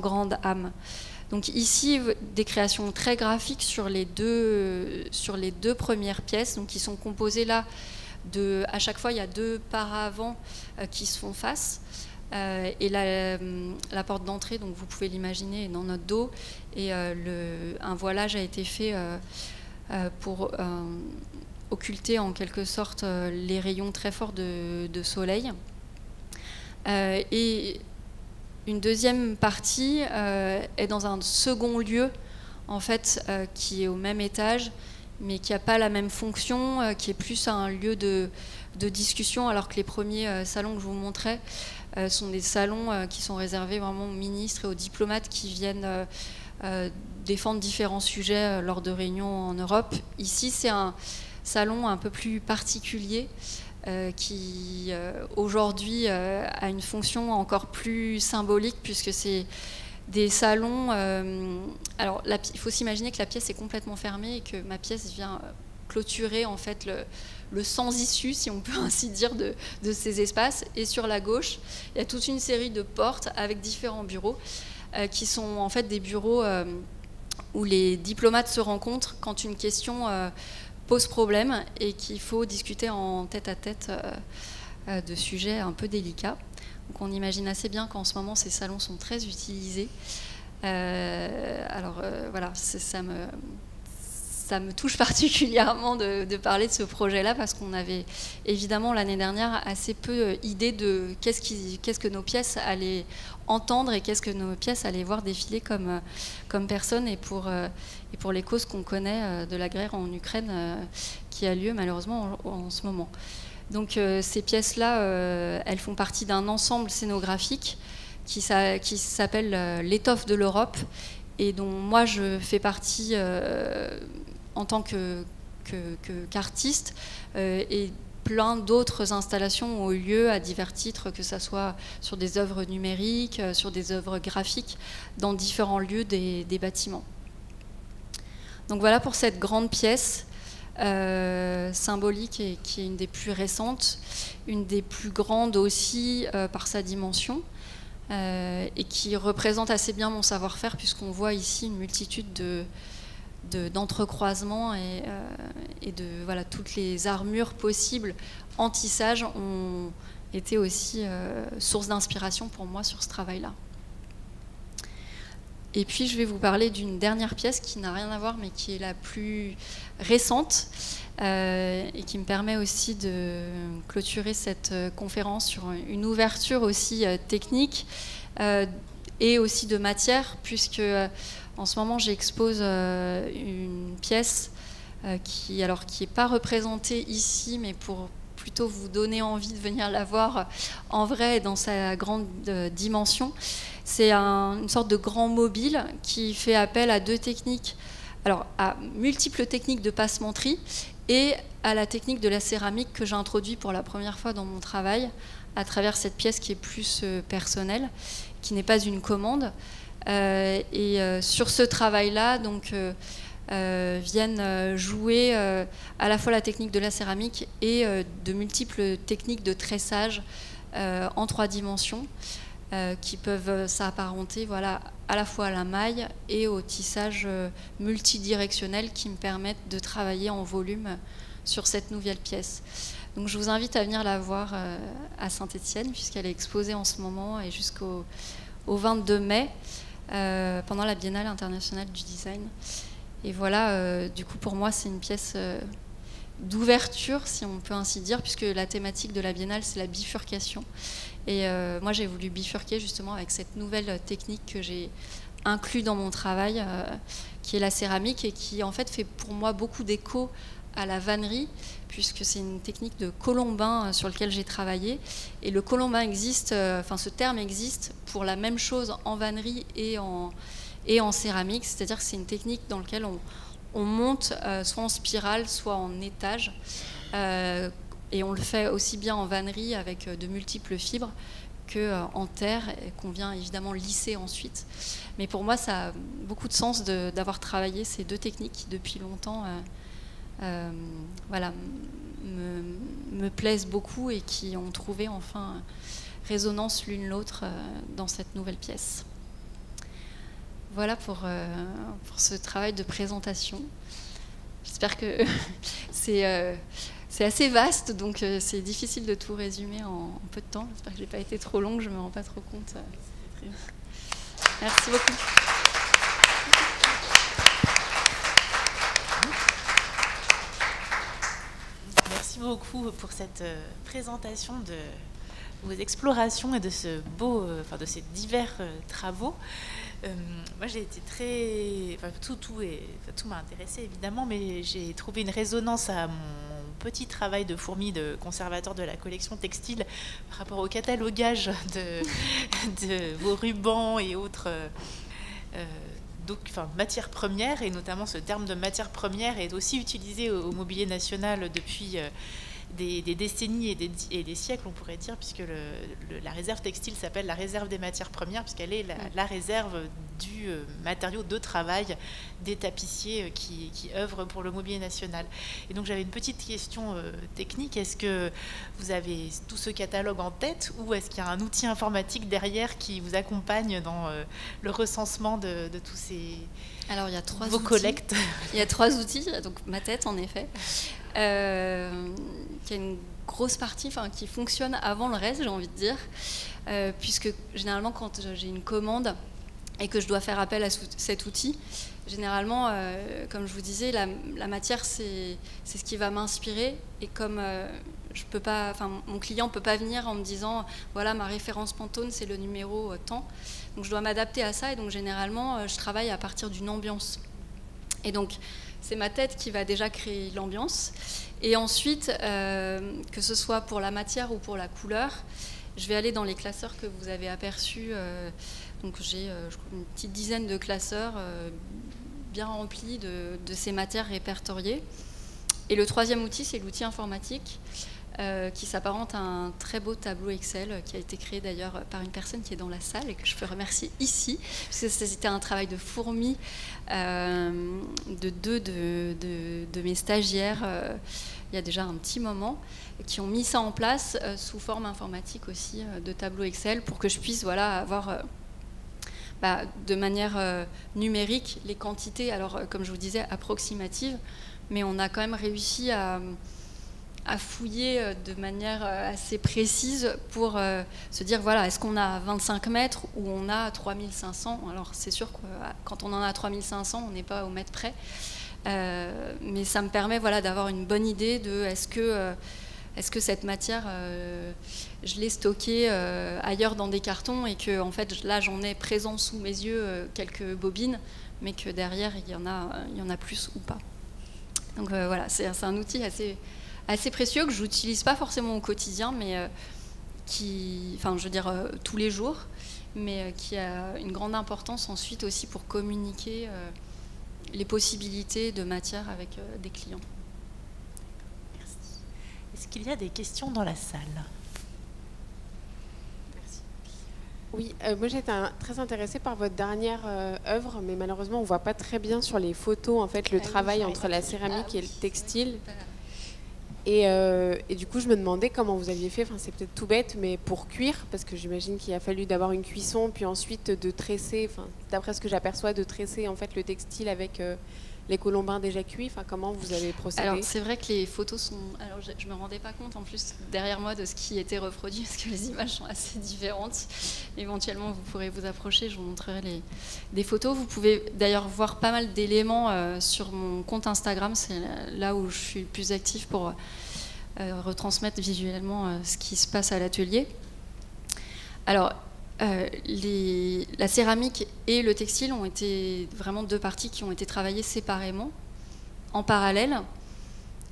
grande âme. Donc ici, des créations très graphiques sur les deux premières pièces, donc qui sont composées là à chaque fois, il y a 2 paravents qui se font face. Et la porte d'entrée, donc vous pouvez l'imaginer, est dans notre dos, et un voilage a été fait pour occulter en quelque sorte les rayons très forts de soleil. Et une deuxième partie est dans un second lieu, en fait, qui est au même étage, mais qui n'a pas la même fonction, qui est plus un lieu de discussion, alors que les premiers salons que je vous montrais sont des salons qui sont réservés vraiment aux ministres et aux diplomates qui viennent défendre différents sujets lors de réunions en Europe. Ici, c'est un salon un peu plus particulier qui, aujourd'hui, a une fonction encore plus symbolique puisque c'est des salons... alors, il faut s'imaginer que la pièce est complètement fermée et que ma pièce vient clôturer, en fait, le sans-issue, si on peut ainsi dire, de ces espaces. Et sur la gauche, il y a toute une série de portes avec différents bureaux qui sont en fait des bureaux où les diplomates se rencontrent quand une question pose problème et qu'il faut discuter en tête-à-tête de sujets un peu délicats. Donc on imagine assez bien qu'en ce moment, ces salons sont très utilisés. Voilà, ça me touche particulièrement de parler de ce projet-là parce qu'on avait évidemment l'année dernière assez peu idée de qu'est-ce que nos pièces allaient entendre et qu'est-ce que nos pièces allaient voir défiler comme personnes et pour les causes qu'on connaît de la guerre en Ukraine qui a lieu malheureusement en ce moment. Donc ces pièces-là, elles font partie d'un ensemble scénographique qui s'appelle l'étoffe de l'Europe et dont moi je fais partie en tant qu'artiste et plein d'autres installations ont eu lieu à divers titres, que ce soit sur des œuvres numériques, sur des œuvres graphiques, dans différents lieux des bâtiments. Donc voilà pour cette grande pièce symbolique et qui est une des plus récentes, une des plus grandes aussi par sa dimension et qui représente assez bien mon savoir-faire puisqu'on voit ici une multitude d'entrecroisements et de voilà, toutes les armures possibles en tissage ont été aussi source d'inspiration pour moi sur ce travail-là. Et puis je vais vous parler d'une dernière pièce qui n'a rien à voir mais qui est la plus récente et qui me permet aussi de clôturer cette conférence sur une ouverture aussi technique et aussi de matière puisque en ce moment, j'expose une pièce qui n'est pas représentée ici, mais pour plutôt vous donner envie de venir la voir en vrai et dans sa grande dimension. C'est une sorte de grand mobile qui fait appel à deux techniques, alors à multiples techniques de passementerie et à la technique de la céramique que j'ai introduit pour la première fois dans mon travail à travers cette pièce qui est plus personnelle, qui n'est pas une commande. Sur ce travail-là, donc, viennent jouer à la fois la technique de la céramique et de multiples techniques de tressage en 3 dimensions qui peuvent s'apparenter voilà, à la fois à la maille et au tissage multidirectionnel qui me permettent de travailler en volume sur cette nouvelle pièce. Donc je vous invite à venir la voir à Saint-Étienne puisqu'elle est exposée en ce moment et jusqu'au 22 mai. Pendant la Biennale internationale du design. Et voilà, du coup pour moi c'est une pièce d'ouverture, si on peut ainsi dire, puisque la thématique de la Biennale c'est la bifurcation. Et moi j'ai voulu bifurquer justement avec cette nouvelle technique que j'ai inclue dans mon travail, qui est la céramique et qui en fait fait pour moi beaucoup d'écho à la vannerie, puisque c'est une technique de colombin sur lequel j'ai travaillé. Et le colombin existe, ce terme existe pour la même chose en vannerie et en céramique, c'est-à-dire que c'est une technique dans laquelle on monte soit en spirale, soit en étage. Et on le fait aussi bien en vannerie avec de multiples fibres qu'en terre, qu'on vient évidemment lisser ensuite. Mais pour moi, ça a beaucoup de sens d'avoir travaillé ces deux techniques qui, depuis longtemps, me plaisent beaucoup et qui ont trouvé enfin résonance l'une l'autre dans cette nouvelle pièce. Voilà pour ce travail de présentation. J'espère que c'est assez vaste, donc c'est difficile de tout résumer en peu de temps. J'espère que je n'ai pas été trop longue, je ne me rends pas trop compte. Merci beaucoup. Merci beaucoup pour cette présentation de vos explorations et de ce de ces divers travaux. Moi, j'ai été très... Enfin, tout m'a intéressé, évidemment, mais j'ai trouvé une résonance à mon petit travail de fourmi de conservateur de la collection textile par rapport au catalogage de vos rubans et autres matières premières, et notamment ce terme de matière première est aussi utilisé au Mobilier National depuis des décennies et des siècles, on pourrait dire, puisque la réserve textile s'appelle la réserve des matières premières, puisqu'elle est la réserve du matériau de travail des tapissiers qui œuvrent pour le Mobilier National. Et donc j'avais une petite question technique. Est-ce que vous avez tout ce catalogue en tête, ou est-ce qu'il y a un outil informatique derrière qui vous accompagne dans le recensement de tous ces... Alors, il y a vos collectes. Il y a 3 outils, donc ma tête en effet, qui a une grosse partie qui fonctionne avant le reste, j'ai envie de dire, puisque généralement quand j'ai une commande et que je dois faire appel à cet outil, généralement, comme je vous disais, la matière c'est ce qui va m'inspirer, et comme je peux pas, mon client ne peut pas venir en me disant voilà, ma référence Pantone c'est le numéro tant. Donc je dois m'adapter à ça, et donc généralement je travaille à partir d'une ambiance. Et donc c'est ma tête qui va déjà créer l'ambiance. Et ensuite, que ce soit pour la matière ou pour la couleur, je vais aller dans les classeurs que vous avez aperçus. Donc j'ai je crois, une petite dizaine de classeurs bien remplis de ces matières répertoriées. Et le 3e outil, c'est l'outil informatique, qui s'apparente à un très beau tableau Excel qui a été créé d'ailleurs par une personne qui est dans la salle et que je peux remercier ici, parce que c'était un travail de fourmi de 2 de mes stagiaires il y a déjà un petit moment, qui ont mis ça en place sous forme informatique aussi, de tableau Excel, pour que je puisse avoir de manière numérique les quantités, alors comme je vous disais approximatives, mais on a quand même réussi à fouiller de manière assez précise pour se dire, voilà, est-ce qu'on a 25 mètres ou on a 3500 ? Alors c'est sûr que quand on en a 3500, on n'est pas au mètre près, mais ça me permet d'avoir une bonne idée de est-ce que cette matière, je l'ai stockée ailleurs dans des cartons, et que en fait là j'en ai présent sous mes yeux quelques bobines, mais que derrière il y en a plus ou pas. Donc voilà, c'est un outil assez précieux que je n'utilise pas forcément au quotidien, mais tous les jours, mais qui a une grande importance ensuite aussi pour communiquer les possibilités de matière avec des clients. Merci. Est-ce qu'il y a des questions dans la salle ? Merci. Oui, moi j'étais très intéressée par votre dernière œuvre, mais malheureusement on ne voit pas très bien sur les photos en fait le travail entre la céramique et le textile. Et du coup, je me demandais comment vous aviez fait, enfin c'est peut-être tout bête, mais pour cuire, parce que j'imagine qu'il a fallu d'abord une cuisson, puis ensuite de tresser, enfin d'après ce que j'aperçois, de tresser en fait le textile avec les colombins déjà cuits. Enfin, comment vous avez procédé ? Alors c'est vrai que les photos sont... Alors je me rendais pas compte en plus derrière moi de ce qui était reproduit, parce que les images sont assez différentes. Éventuellement vous pourrez vous approcher, je vous montrerai des photos. Vous pouvez d'ailleurs voir pas mal d'éléments sur mon compte Instagram, c'est là où je suis le plus active pour retransmettre visuellement ce qui se passe à l'atelier. Alors la céramique et le textile ont été vraiment 2 parties qui ont été travaillées séparément, en parallèle,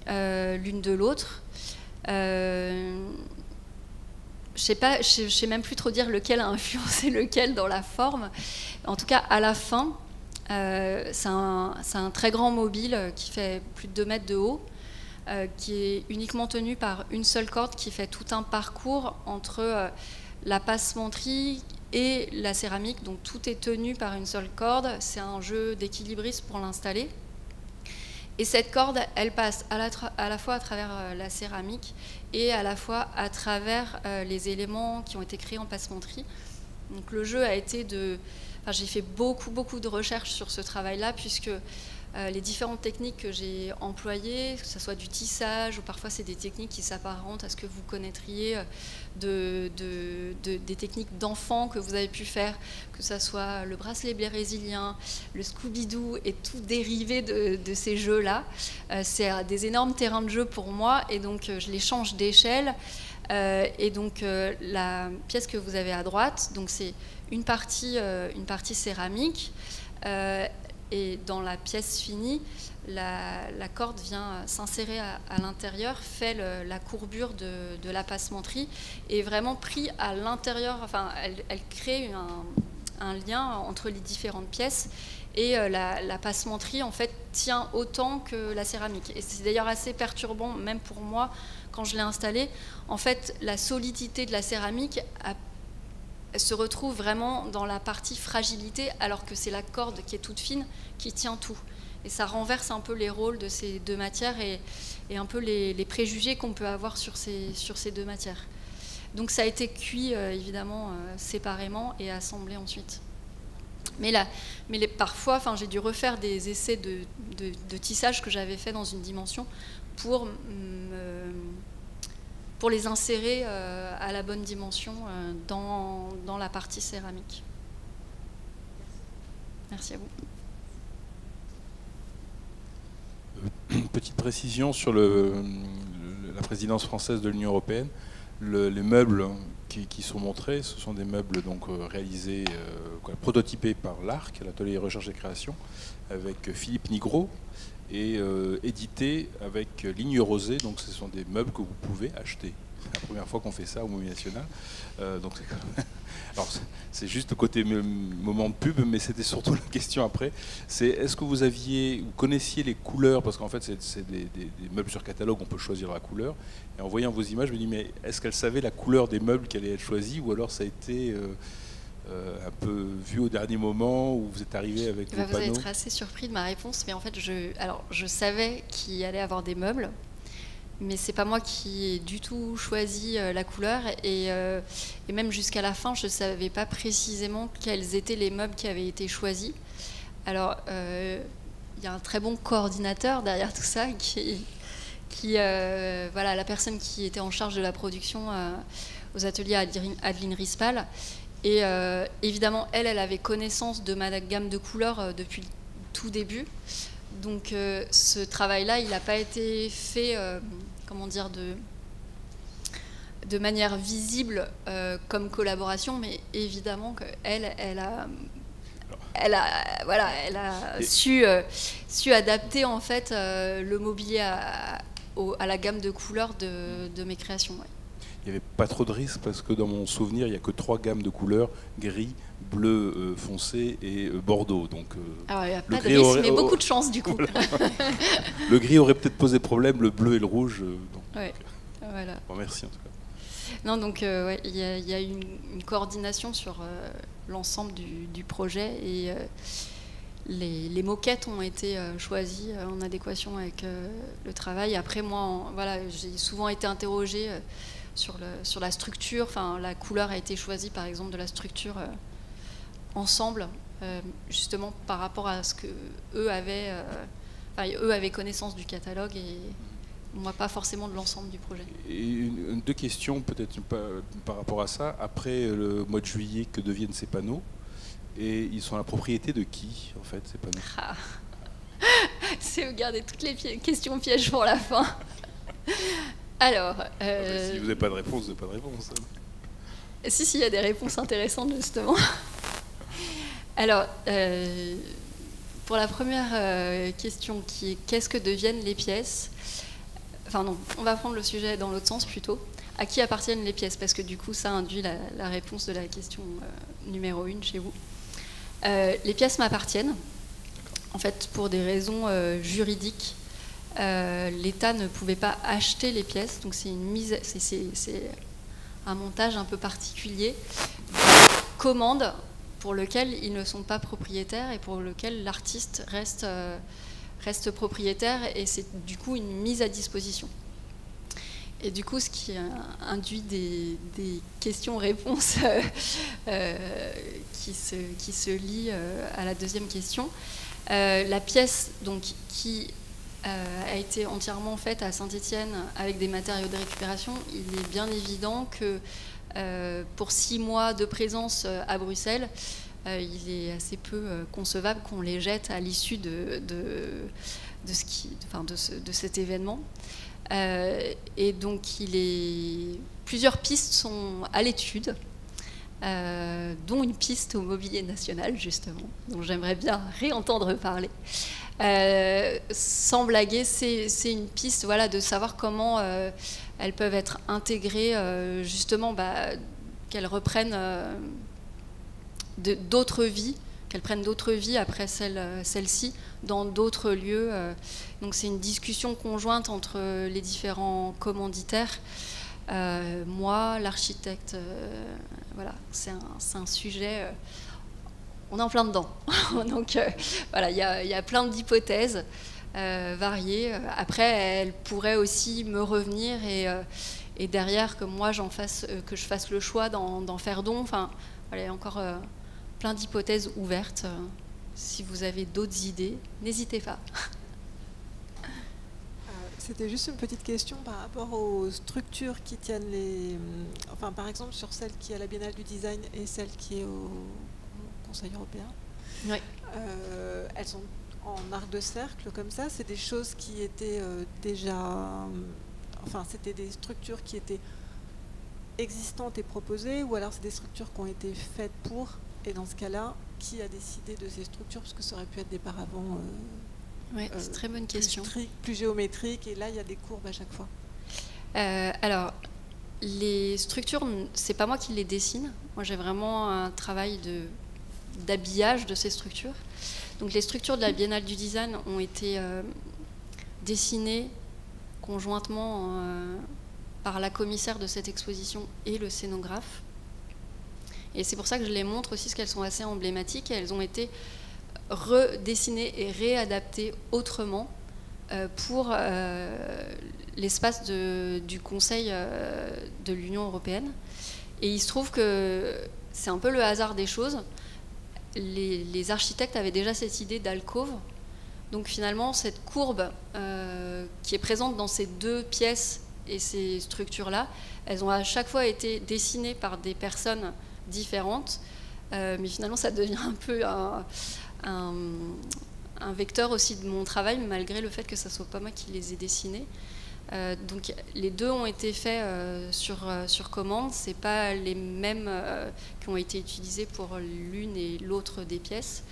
l'une de l'autre. Je sais même plus trop dire lequel a influencé lequel dans la forme. En tout cas, à la fin, c'est un très grand mobile qui fait plus de 2 mètres de haut, qui est uniquement tenu par une seule corde, qui fait tout un parcours entre la passementerie et la céramique, donc tout est tenu par une seule corde. C'est un jeu d'équilibriste pour l'installer. Et cette corde, elle passe à la fois à travers la céramique et à la fois à travers les éléments qui ont été créés en passementerie. Donc le jeu a été j'ai fait beaucoup de recherches sur ce travail-là, puisque les différentes techniques que j'ai employées, que ce soit du tissage, ou parfois c'est des techniques qui s'apparentent à ce que vous connaîtriez des techniques d'enfants que vous avez pu faire, que ce soit le bracelet brésilien, le Scooby-Doo et tout dérivé de ces jeux-là. C'est des énormes terrains de jeu pour moi, et donc je les change d'échelle Et donc la pièce que vous avez à droite, donc c'est une partie céramique, et dans la pièce finie, la corde vient s'insérer à l'intérieur, fait la courbure de la passementerie, et vraiment pris à l'intérieur, enfin elle crée un lien entre les différentes pièces, et la passementerie en fait tient autant que la céramique. Et c'est d'ailleurs assez perturbant, même pour moi, quand je l'ai installée. En fait, la solidité de la céramique se retrouve vraiment dans la partie fragilité, alors que c'est la corde qui est toute fine qui tient tout. Et ça renverse un peu les rôles de ces deux matières et un peu les préjugés qu'on peut avoir sur ces deux matières. Donc ça a été cuit évidemment séparément et assemblé ensuite. Mais parfois, j'ai dû refaire des essais de tissage que j'avais fait dans une dimension pour les insérer à la bonne dimension dans la partie céramique. Merci à vous. Petite précision sur la présidence française de l'Union européenne. Les meubles qui sont montrés, ce sont des meubles donc réalisés, prototypés par l'ARC, l'atelier recherche et création, avec Philippe Nigro, et édités avec Ligne Rosée. Donc ce sont des meubles que vous pouvez acheter. C'est la première fois qu'on fait ça au Mobilier National. Donc alors c'est juste le côté moment de pub, mais c'était surtout la question après. C'est est-ce que vous connaissiez les couleurs, parce qu'en fait c'est des meubles sur catalogue, on peut choisir la couleur. Et en voyant vos images, je me dis mais est-ce qu'elle savait la couleur des meubles qui allaient être choisis, ou alors ça a été un peu vu au dernier moment, où vous êtes arrivé avec vos panneaux? Vous allez être assez surpris de ma réponse, mais en fait je savais qu'il allait avoir des meubles. Mais c'est pas moi qui ai du tout choisi la couleur, et même jusqu'à la fin, je ne savais pas précisément quels étaient les meubles qui avaient été choisis. Alors, il y a un très bon coordinateur derrière tout ça, voilà, la personne qui était en charge de la production aux ateliers Adeline Rispal. Et évidemment, elle avait connaissance de ma gamme de couleurs depuis le tout début. Donc ce travail-là, il n'a pas été fait, comment dire, de manière visible comme collaboration, mais évidemment qu'elle a su adapter en fait le mobilier à la gamme de couleurs de mes créations. Ouais. Il n'y avait pas trop de risques, parce que dans mon souvenir, il n'y a que 3 gammes de couleurs: gris, bleu foncé et bordeaux. Donc, alors, il n'y a pas de risque, mais beaucoup de chance du coup. Voilà. Le gris aurait peut-être posé problème, le bleu et le rouge. Ouais, voilà. Bon, merci en tout cas. Non, donc il y a eu une coordination sur l'ensemble du projet, et les moquettes ont été choisies en adéquation avec le travail. Après, moi, j'ai souvent été interrogée sur la structure. Enfin, la couleur a été choisie, par exemple, de la structure ensemble, justement par rapport à ce que eux avaient connaissance du catalogue, et moi pas forcément de l'ensemble du projet. Et deux questions peut-être par rapport à ça. Après le mois de juillet, que deviennent ces panneaux? Et ils sont la propriété de qui, en fait, ces panneaux? C'est vous gardez toutes les questions pièges pour la fin. Alors, si vous n'avez pas de réponse, vous n'avez pas de réponse. Si, il y a des réponses intéressantes, justement. Alors, pour la première question, qui est qu'est-ce que deviennent les pièces? Enfin non, on va prendre le sujet dans l'autre sens plutôt. À qui appartiennent les pièces? Parce que du coup, ça induit la réponse de la question numéro 1 chez vous. Les pièces m'appartiennent. En fait, pour des raisons juridiques, l'État ne pouvait pas acheter les pièces. Donc c'est un montage un peu particulier, commande, pour lequel ils ne sont pas propriétaires et pour lequel l'artiste reste propriétaire, et c'est du coup une mise à disposition. Et du coup, ce qui induit des questions-réponses qui se lient à la deuxième question. La pièce donc, qui a été entièrement faite à Saint-Étienne avec des matériaux de récupération, il est bien évident que pour 6 mois de présence à Bruxelles, il est assez peu concevable qu'on les jette à l'issue de cet événement. Et donc plusieurs pistes sont à l'étude, dont une piste au Mobilier National, justement, dont j'aimerais bien réentendre parler. Sans blaguer, c'est une piste, voilà, de savoir comment elles peuvent être intégrées, justement, qu'elles reprennent d'autres vies, qu'elles prennent d'autres vies après celle-ci dans d'autres lieux. Donc c'est une discussion conjointe entre les différents commanditaires. Moi, l'architecte, voilà, c'est un sujet... on est en plein dedans. Donc voilà, il y a plein d'hypothèses variées. Après, elle pourrait aussi me revenir et derrière que moi que je fasse le choix d'en faire don. Enfin, voilà, il y a encore plein d'hypothèses ouvertes. Si vous avez d'autres idées, n'hésitez pas. C'était juste une petite question par rapport aux structures qui tiennent enfin, par exemple, sur celle qui est à la Biennale du Design et celle qui est au Conseil européen. Oui. Elles sont en arc de cercle comme ça. C'est des choses qui étaient déjà... Enfin, c'était des structures qui étaient existantes et proposées, ou alors c'est des structures qui ont été faites pour, et dans ce cas-là, qui a décidé de ces structures, parce que ça aurait pu être des paravents oui, c'est une très bonne question. Plus géométriques, et là, il y a des courbes à chaque fois. Alors, les structures, c'est pas moi qui les dessine. Moi, j'ai vraiment un travail d'habillage de ces structures. Donc, les structures de la Biennale du Design ont été dessinées conjointement par la commissaire de cette exposition et le scénographe. Et c'est pour ça que je les montre aussi, parce qu'elles sont assez emblématiques. Et elles ont été redessinées et réadaptées autrement pour l'espace du Conseil de l'Union européenne. Et il se trouve que c'est un peu le hasard des choses. Les architectes avaient déjà cette idée d'alcôve. Donc finalement, cette courbe qui est présente dans ces deux pièces et ces structures-là, elles ont à chaque fois été dessinées par des personnes différentes. Mais finalement, ça devient un peu un vecteur aussi de mon travail, malgré le fait que ce ne soit pas moi qui les ai dessinés. Donc les deux ont été faits sur commande. Ce n'est pas les mêmes qui ont été utilisés pour l'une et l'autre des pièces.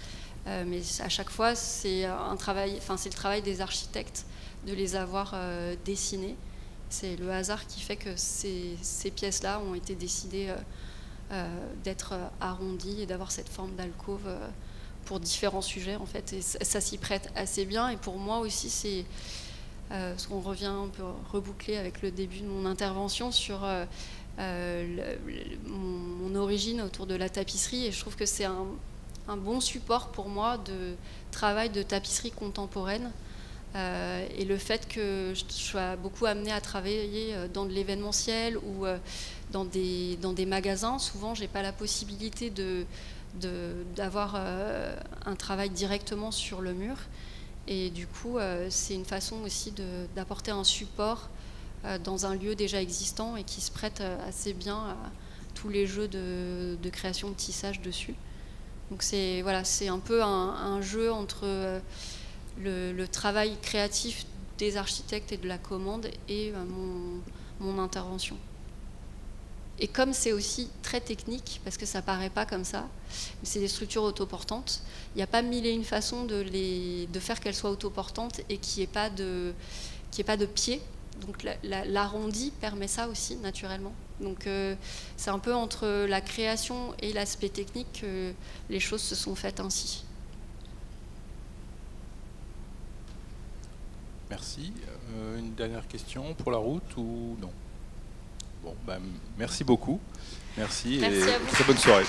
Mais à chaque fois, c'est le travail des architectes de les avoir dessinés. C'est le hasard qui fait que ces pièces-là ont été décidées d'être arrondies et d'avoir cette forme d'alcôve pour différents sujets, en fait. Et ça s'y prête assez bien. Et pour moi aussi, c'est... parce qu'on revient, on peut reboucler avec le début de mon intervention sur mon origine autour de la tapisserie. Et je trouve que c'est un bon support pour moi de travail de tapisserie contemporaine. Et le fait que je sois beaucoup amenée à travailler dans de l'événementiel ou dans des magasins, souvent j'ai pas la possibilité d'avoir un travail directement sur le mur. Et du coup, c'est une façon aussi d'apporter un support dans un lieu déjà existant et qui se prête assez bien à tous les jeux de création de tissage dessus. Donc c'est un peu un jeu entre le travail créatif des architectes et de la commande et mon intervention. Et comme c'est aussi très technique, parce que ça paraît pas comme ça, c'est des structures autoportantes, il n'y a pas mille et une façons de faire qu'elles soient autoportantes et qu'il n'y ait pas de pied. Donc l'arrondi permet ça aussi naturellement. Donc c'est un peu entre la création et l'aspect technique que les choses se sont faites ainsi. Merci. Une dernière question pour la route ou non? Bon, merci beaucoup. Merci et à vous. Très bonne soirée.